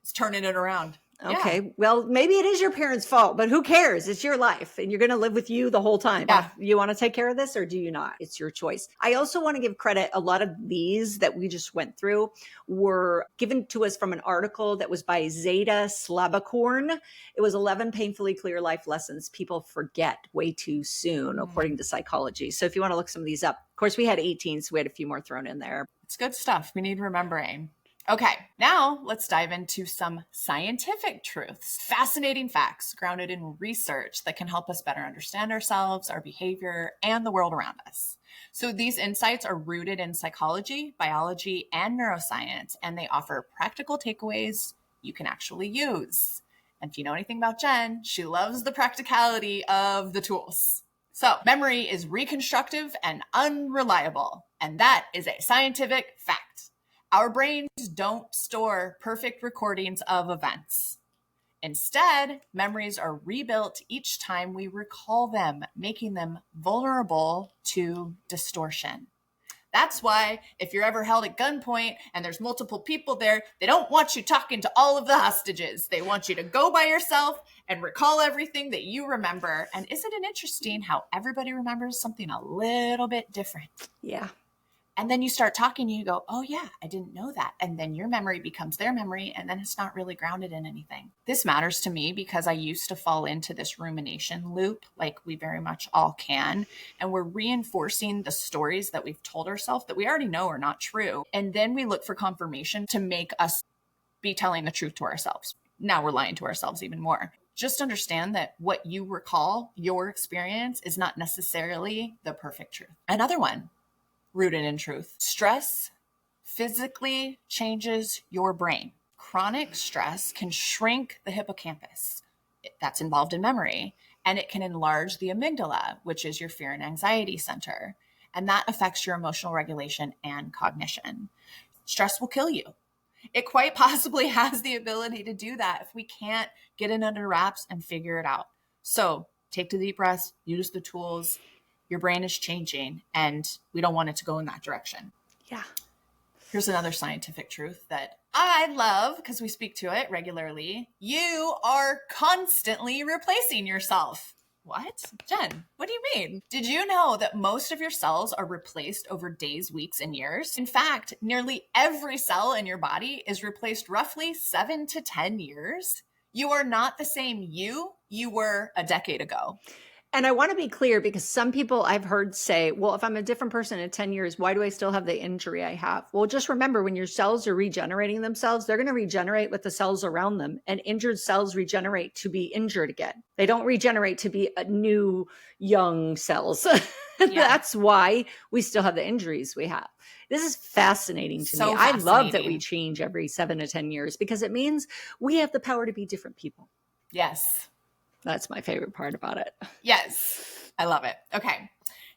is turning it around.
Okay. Well, maybe it is your parents' fault, but who cares? It's your life and you're going to live with you the whole time.
Yeah.
You want to take care of this or do you not? It's your choice. I also want to give credit. A lot of these that we just went through were given to us from an article that was by Zeta Slabakorn. It was 11 painfully clear life lessons people forget way too soon, according to psychology. So if you want to look some of these up, of course, we had 18, so we had a few more thrown in there.
It's good stuff. We need remembering. Okay, now let's dive into some scientific truths, fascinating facts grounded in research that can help us better understand ourselves, our behavior, and the world around us. So these insights are rooted in psychology, biology, and neuroscience, and they offer practical takeaways you can actually use. And if you know anything about Jen, she loves the practicality of the tools. So memory is reconstructive and unreliable, and that is a scientific fact. Our brains don't store perfect recordings of events. Instead, memories are rebuilt each time we recall them, making them vulnerable to distortion. That's why if you're ever held at gunpoint and there's multiple people there, they don't want you talking to all of the hostages. They want you to go by yourself and recall everything that you remember. And isn't it interesting how everybody remembers something a little bit different?
Yeah.
And then you start talking and you go, oh yeah, I didn't know that. And then your memory becomes their memory, and then it's not really grounded in anything. This matters to me because I used to fall into this rumination loop, like we very much all can. And we're reinforcing the stories that we've told ourselves that we already know are not true. And then we look for confirmation to make us be telling the truth to ourselves. Now we're lying to ourselves even more. Just understand that what you recall, your experience, is not necessarily the perfect truth. Another one, rooted in truth. Stress physically changes your brain. Chronic stress can shrink the hippocampus that's involved in memory, and it can enlarge the amygdala, which is your fear and anxiety center. And that affects your emotional regulation and cognition. Stress will kill you. It quite possibly has the ability to do that if we can't get it under wraps and figure it out. So take the deep breaths, use the tools. Your brain is changing, and we don't want it to go in that direction.
Yeah.
Here's another scientific truth that I love because we speak to it regularly. You are constantly replacing yourself. What? Jen, what do you mean? Did you know that most of your cells are replaced over days, weeks, and years? In fact, nearly every cell in your body is replaced roughly 7 to 10 years. You are not the same you were a decade ago.
And I want to be clear because some people I've heard say, well, if I'm a different person in 10 years, why do I still have the injury I have? Well, just remember when your cells are regenerating themselves, they're going to regenerate with the cells around them. And injured cells regenerate to be injured again. They don't regenerate to be a new, young cells. Yeah. That's why we still have the injuries we have. This is fascinating to me. I love that we change every 7 to 10 years because it means we have the power to be different people.
Yes.
That's my favorite part about it.
Yes, I love it. Okay.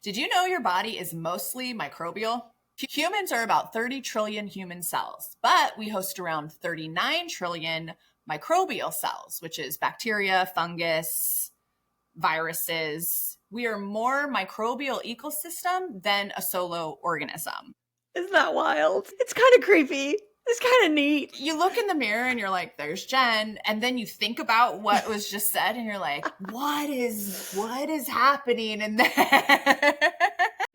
Did you know your body is mostly microbial? Humans are about 30 trillion human cells, but we host around 39 trillion microbial cells, which is bacteria, fungus, viruses. We are more microbial ecosystem than a solo organism.
Isn't that wild? It's kind of creepy. It's kind of neat.
You look in the mirror and you're like, there's Jen. And then you think about what was just said and you're like, what is happening in there?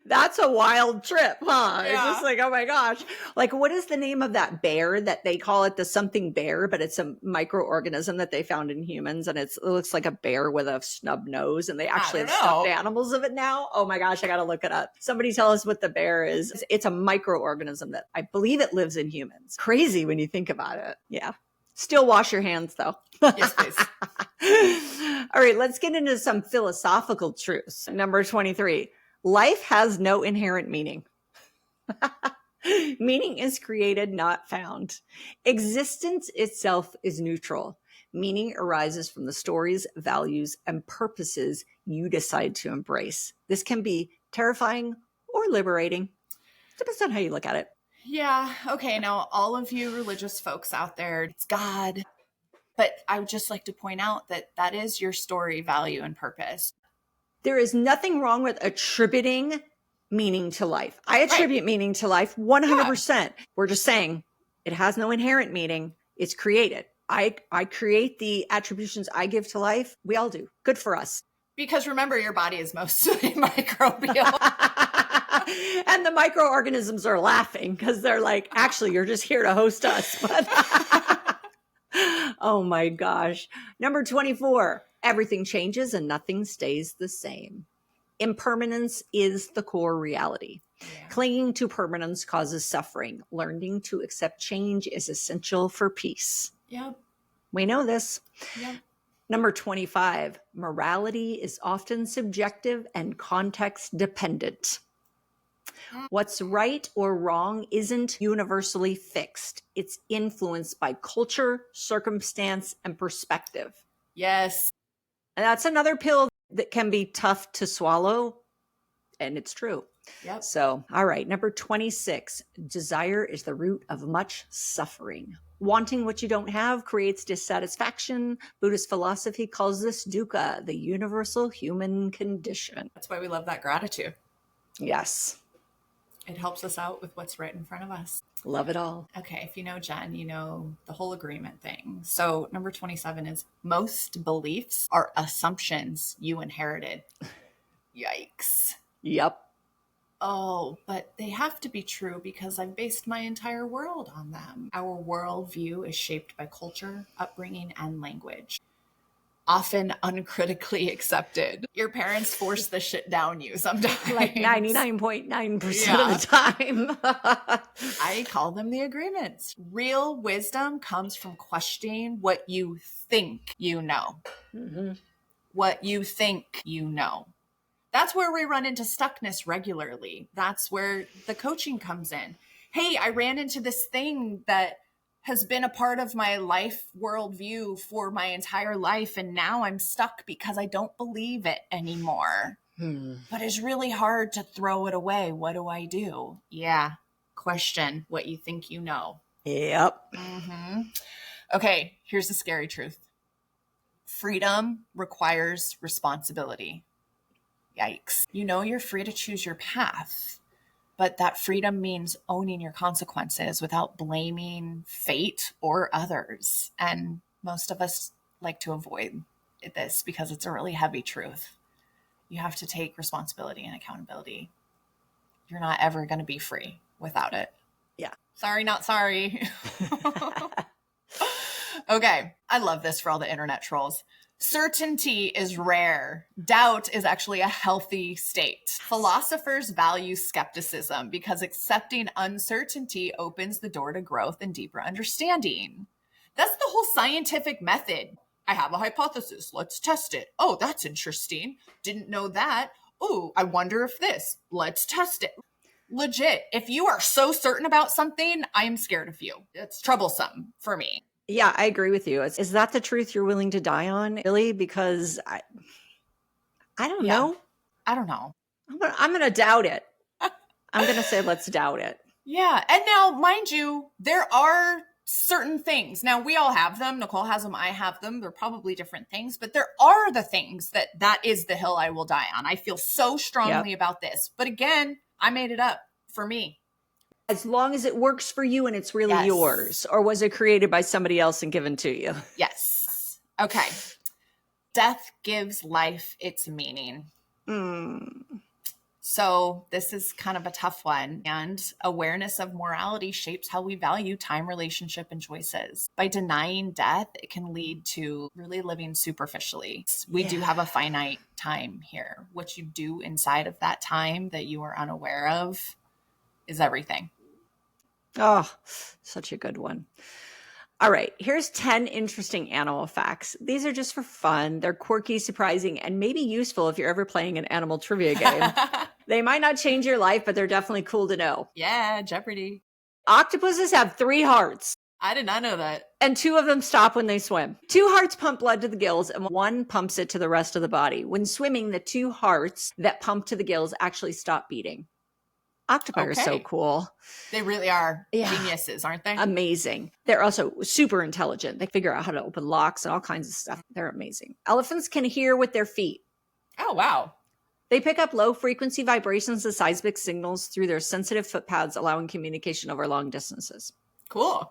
That's a wild trip, huh?
Yeah.
It's just like, oh my gosh. Like, what is the name of that bear that they call it the something bear, but it's a microorganism that they found in humans. And it looks like a bear with a snub nose. And they actually have stuffed animals of it now. Oh my gosh, I got to look it up. Somebody tell us what the bear is. It's a microorganism that I believe it lives in humans. Crazy when you think about it. Yeah. Still wash your hands though.
Yes, please.
All right, let's get into some philosophical truths. Number 23. Life has no inherent meaning. Meaning is created, not found. Existence itself is neutral. Meaning arises from the stories, values, and purposes you decide to embrace. This can be terrifying or liberating. Depends on how you look at it.
Yeah. Okay. Now, all of you religious folks out there, it's God. But I would just like to point out that that is your story, value, and purpose.
There is nothing wrong with attributing meaning to life. I attribute meaning to life 100%. Yeah. We're just saying it has no inherent meaning. It's created. I create the attributions I give to life. We all do. Good for us.
Because remember, your body is mostly microbial.
And the microorganisms are laughing because they're like, actually, you're just here to host us. But oh my gosh. Number 24. Everything changes and nothing stays the same. Impermanence is the core reality. Yeah. Clinging to permanence causes suffering. Learning to accept change is essential for peace.
Yep.
We know this.
Yep.
Number 25, morality is often subjective and context dependent. What's right or wrong isn't universally fixed. It's influenced by culture, circumstance, and perspective.
Yes.
And that's another pill that can be tough to swallow. And it's true.
Yep.
So, all right. Number 26, desire is the root of much suffering. Wanting what you don't have creates dissatisfaction. Buddhist philosophy calls this dukkha, the universal human condition.
That's why we love that gratitude.
Yes.
It helps us out with what's right in front of us.
Love it all.
Okay, if you know Jen, you know the whole agreement thing. So number 27 is most beliefs are assumptions you inherited. Yikes.
Yep.
Oh, but they have to be true because I've based my entire world on them. Our worldview is shaped by culture, upbringing, and language. Often uncritically accepted. Your parents force the shit down you sometimes.
Like 99.9%
Yeah.
of the time.
I call them the agreements. Real wisdom comes from questioning what you think you know.
Mm-hmm.
What you think you know. That's where we run into stuckness regularly. That's where the coaching comes in. Hey, I ran into this thing that has been a part of my life worldview for my entire life. And now I'm stuck because I don't believe it anymore. But it's really hard to throw it away. What do I do? Yeah. Question what you think you know.
Yep.
Mm-hmm. Okay. Here's the scary truth. Freedom requires responsibility. Yikes. You know you're free to choose your path, but that freedom means owning your consequences without blaming fate or others. And most of us like to avoid this because it's a really heavy truth. You have to take responsibility and accountability. You're not ever going to be free without it.
Yeah.
Sorry, not sorry. Okay. I love this for all the internet trolls. Certainty is rare. Doubt is actually a healthy state. Philosophers value skepticism because accepting uncertainty opens the door to growth and deeper understanding. That's the whole scientific method. I have a hypothesis. Let's test it. Oh, that's interesting. Didn't know that. Oh, I wonder if this. Let's test it. Legit. If you are so certain about something, I am scared of you. It's troublesome for me.
Yeah, I agree with you. Is that the truth you're willing to die on, really? Because I don't know.
I don't know.
I'm gonna doubt it. I'm gonna say let's doubt it.
Yeah. And now, mind you, there are certain things. Now, we all have them. Nicole has them. I have them. They're probably different things, but there are the things that is the hill I will die on. I feel so strongly about this. But again, I made it up for me.
As long as it works for you and it's really yours, or was it created by somebody else and given to you?
Yes. Okay. Death gives life its meaning. So this is kind of a tough one. And awareness of morality shapes how we value time, relationship, and choices. By denying death, it can lead to really living superficially. We do have a finite time here. What you do inside of that time that you are unaware of is everything.
Oh, such a good one. All right, here's 10 interesting animal facts. These are just for fun. They're quirky, surprising, and maybe useful if you're ever playing an animal trivia game. They might not change your life, but they're definitely cool to know.
Yeah, Jeopardy.
Octopuses have 3 hearts.
I did not know that.
And 2 of them stop when they swim. 2 hearts pump blood to the gills and 1 pumps it to the rest of the body. When swimming, the 2 hearts that pump to the gills actually stop beating. Octopi are so cool.
They really are geniuses, aren't they?
Amazing. They're also super intelligent. They figure out how to open locks and all kinds of stuff. They're amazing. Elephants can hear with their feet.
Oh, wow.
They pick up low frequency vibrations and seismic signals through their sensitive footpads, allowing communication over long distances.
Cool.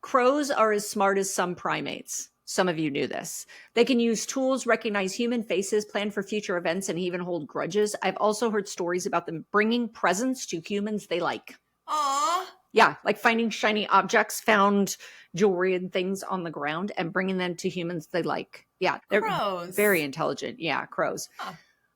Crows are as smart as some primates. Some of you knew this. They can use tools, recognize human faces, plan for future events, and even hold grudges. I've also heard stories about them bringing presents to humans they like.
Aww.
Yeah, like finding shiny objects, found jewelry and things on the ground, and bringing them to humans they like. Yeah, they're
Crows.
Very intelligent. Yeah, crows.
Huh.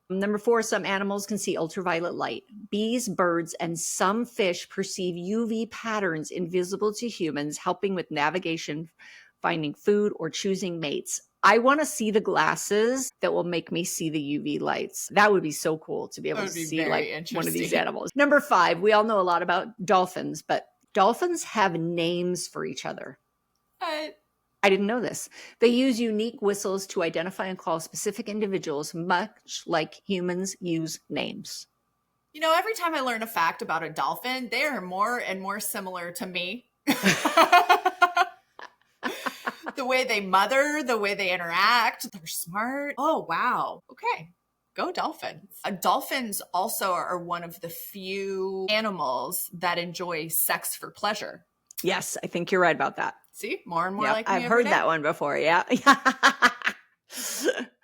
Number 4, some animals can see ultraviolet light. Bees, birds, and some fish perceive UV patterns invisible to humans, helping with navigation, finding food, or choosing mates. I want to see the glasses that will make me see the UV lights. That would be so cool to be able to see like one of these animals. Number 5, we all know a lot about dolphins, but dolphins have names for each other.
What?
I didn't know this. They use unique whistles to identify and call specific individuals, much like humans use names.
You know, every time I learn a fact about a dolphin, they are more and more similar to me. The way they mother, the way they interact, they're smart. Oh, wow. Okay. Go dolphins. Dolphins also are one of the few animals that enjoy sex for pleasure.
Yes, I think you're right about that.
See, more and more
Yep,
like me
I've
every
heard
day.
that one before. Yeah.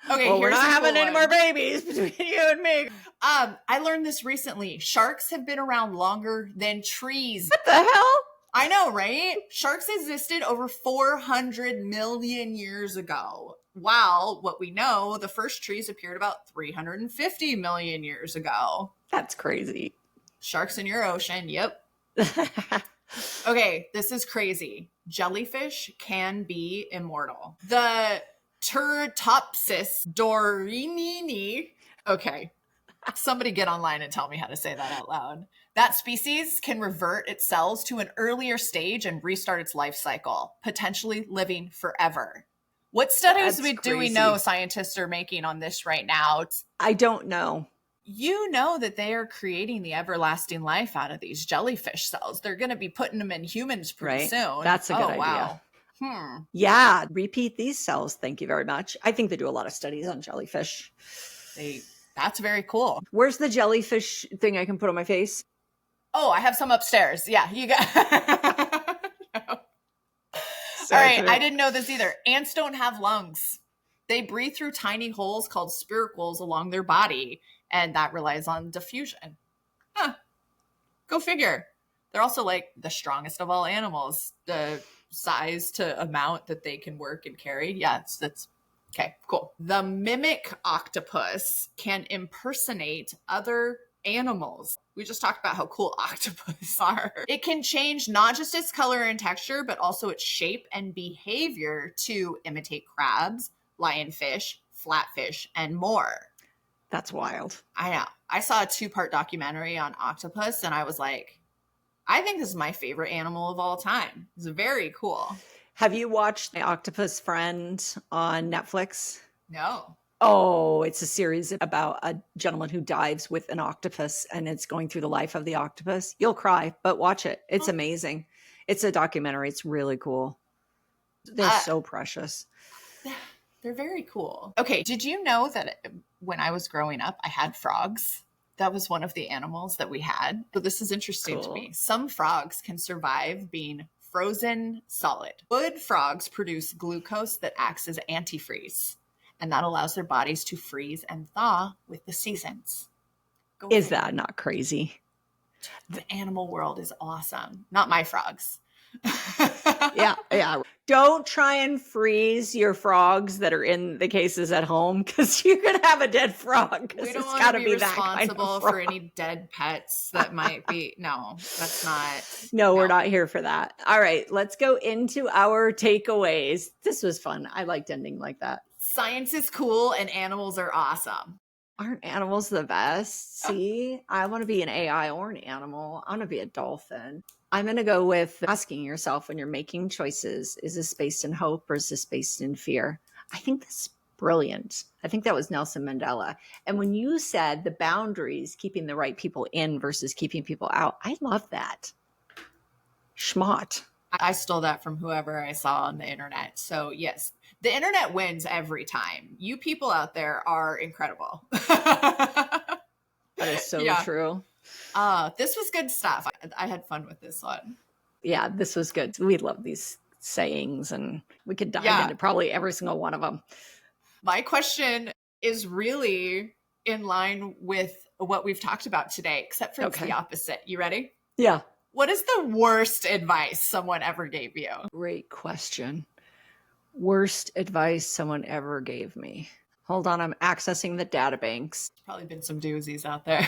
Okay,
well, we're
here's
not
a
having
cool
any
one.
more babies between you and me.
I learned this recently. Sharks have been around longer than trees.
What the hell?
I know, right? Sharks existed over 400 million years ago. While what we know, the first trees appeared about 350 million years ago.
That's crazy.
Sharks in your ocean. Yep. Okay, this is crazy. Jellyfish can be immortal. The Turritopsis dorinini. Okay. Somebody get online and tell me how to say that out loud. That species can revert its cells to an earlier stage and restart its life cycle, potentially living forever. What studies do we know scientists are making on this right now?
I don't know.
You know that they are creating the everlasting life out of these jellyfish cells. They're going to be putting them in humans pretty soon.
That's a good idea. Yeah, repeat these cells. Thank you very much. I think they do a lot of studies on jellyfish.
That's very cool.
Where's the jellyfish thing I can put on my face?
Oh, I have some upstairs. Yeah, you got.
Sorry,
all right, I didn't know this either. Ants don't have lungs. They breathe through tiny holes called spiracles along their body, and that relies on diffusion. Huh. Go figure. They're also like the strongest of all animals. The size to amount that they can work and carry. Yeah, that's okay, cool. The mimic octopus can impersonate other animals. We just talked about how cool octopus are. It can change not just its color and texture, but also its shape and behavior to imitate crabs, lionfish, flatfish, and more.
That's wild.
I know. I saw a 2-part documentary on octopus and I was like, I think this is my favorite animal of all time. It's very cool.
Have you watched The Octopus Friend on Netflix?
No.
Oh, it's a series about a gentleman who dives with an octopus and it's going through the life of the octopus. You'll cry, but watch it. It's amazing. It's a documentary. It's really cool. They're so precious.
They're very cool. Okay, did you know that when I was growing up, I had frogs? That was one of the animals that we had. So this is interesting to me. Some frogs can survive being frozen solid. Wood frogs produce glucose that acts as antifreeze, and that allows their bodies to freeze and thaw with the seasons.
Is that not crazy?
The animal world is awesome. Not my frogs.
Yeah. Don't try and freeze your frogs that are in the cases at home because you're going to have a dead frog.
We don't want to be responsible for any dead pets that might be. No, that's not.
No, we're not here for that. All right, let's go into our takeaways. This was fun. I liked ending like that.
Science is cool and animals are awesome.
Aren't animals the best? See, I want to be an AI or an animal. I want to be a dolphin. I'm going to go with asking yourself when you're making choices, is this based in hope or is this based in fear? I think that's brilliant. I think that was Nelson Mandela. And when you said the boundaries, keeping the right people in versus keeping people out, I love that. Schmott.
I stole that from whoever I saw on the internet. So yes, the internet wins every time. You people out there are incredible.
That is so true.
This was good stuff. I had fun with this one.
Yeah, this was good. We love these sayings and we could dive into probably every single one of them.
My question is really in line with what we've talked about today, except for it's the opposite. You ready?
Yeah.
What is the worst advice someone ever gave you?
Great question. Worst advice someone ever gave me. Hold on, I'm accessing the databanks.
Probably been some doozies out there.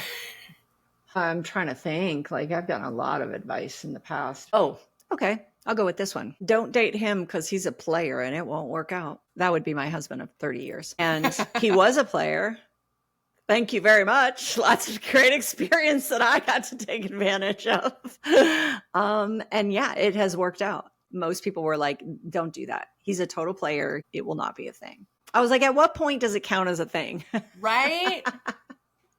I'm trying to think. Like, I've gotten a lot of advice in the past. Oh, okay. I'll go with this one. Don't date him because he's a player and it won't work out. That would be my husband of 30 years. And he was a player. Thank you very much. Lots of great experience that I got to take advantage of. And yeah, it has worked out. Most people were like, don't do that. He's a total player. It will not be a thing. I was like, at what point does it count as a thing?
Right?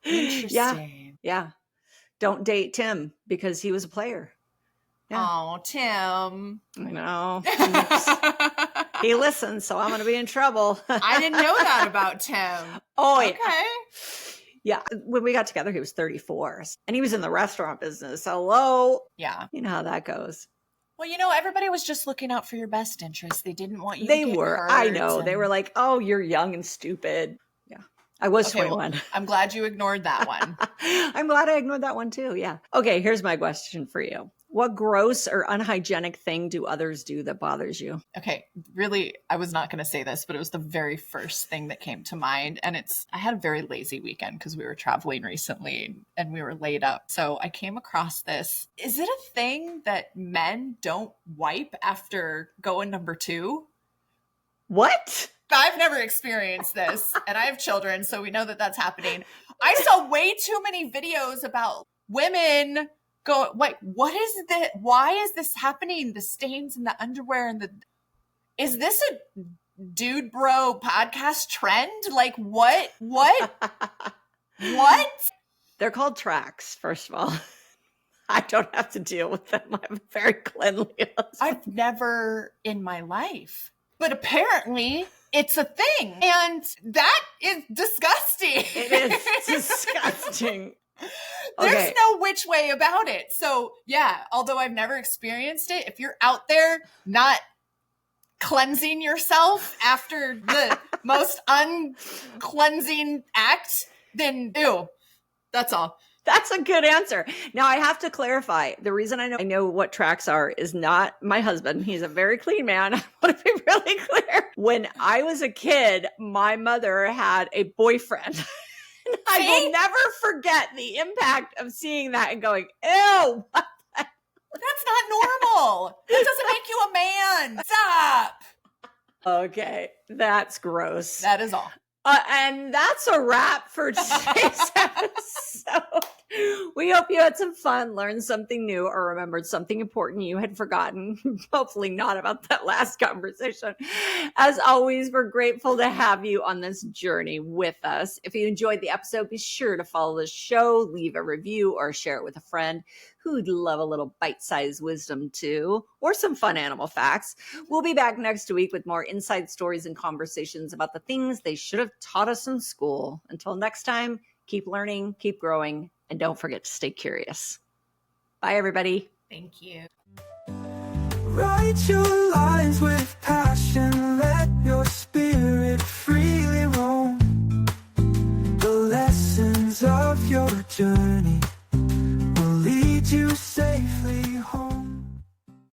Interesting.
Yeah. Don't date Tim because he was a player. Yeah.
Oh, Tim.
I know. He listens, so I'm going to be in trouble.
I didn't know that about Tim.
Oh, yeah.
Okay.
Yeah. When we got together, he was 34 and he was in the restaurant business. Hello.
Yeah.
You know how that goes.
Well, everybody was just looking out for your best interest. They didn't want you
They
to get
were.
hurt.
I know. They were like, oh, you're young and stupid. Yeah. I was 21.
Well, I'm glad you ignored that one.
I'm glad I ignored that one too. Yeah. Okay. Here's my question for you. What gross or unhygienic thing do others do that bothers you?
Okay. Really, I was not going to say this, but it was the very first thing that came to mind. And I had a very lazy weekend because we were traveling recently and we were laid up. So I came across this. Is it a thing that men don't wipe after going number 2?
What?
I've never experienced this, and I have children, so we know that that's happening. I saw way too many videos about women go, wait, what is this? Why is this happening? The stains in the underwear is this a dude bro podcast trend? Like what? What?
They're called tracks, first of all. I don't have to deal with them. I'm very cleanly.
I've never in my life, but apparently it's a thing, and that is disgusting.
It is disgusting.
There's no which way about it. So yeah, although I've never experienced it, if you're out there not cleansing yourself after the most uncleansing act, then ew. That's all.
That's a good answer. Now I have to clarify. The reason I know what tracks are is not my husband. He's a very clean man. I want to be really clear. When I was a kid, my mother had a boyfriend. I will never forget the impact of seeing that and going, ew.
That's not normal. That doesn't make you a man. Stop.
Okay. That's gross.
That is all.
And that's a wrap for today's episode. We hope you had some fun, learned something new, or remembered something important you had forgotten. Hopefully not about that last conversation. As always, we're grateful to have you on this journey with us. If you enjoyed the episode, be sure to follow the show, leave a review, or share it with a friend who'd love a little bite-sized wisdom too, or some fun animal facts. We'll be back next week with more inside stories and conversations about the things they should have taught us in school. Until next time, keep learning, keep growing, and don't forget to stay curious. Bye, everybody.
Thank you.
Write your lines with passion, let your spirit freely roam. The lessons of your journey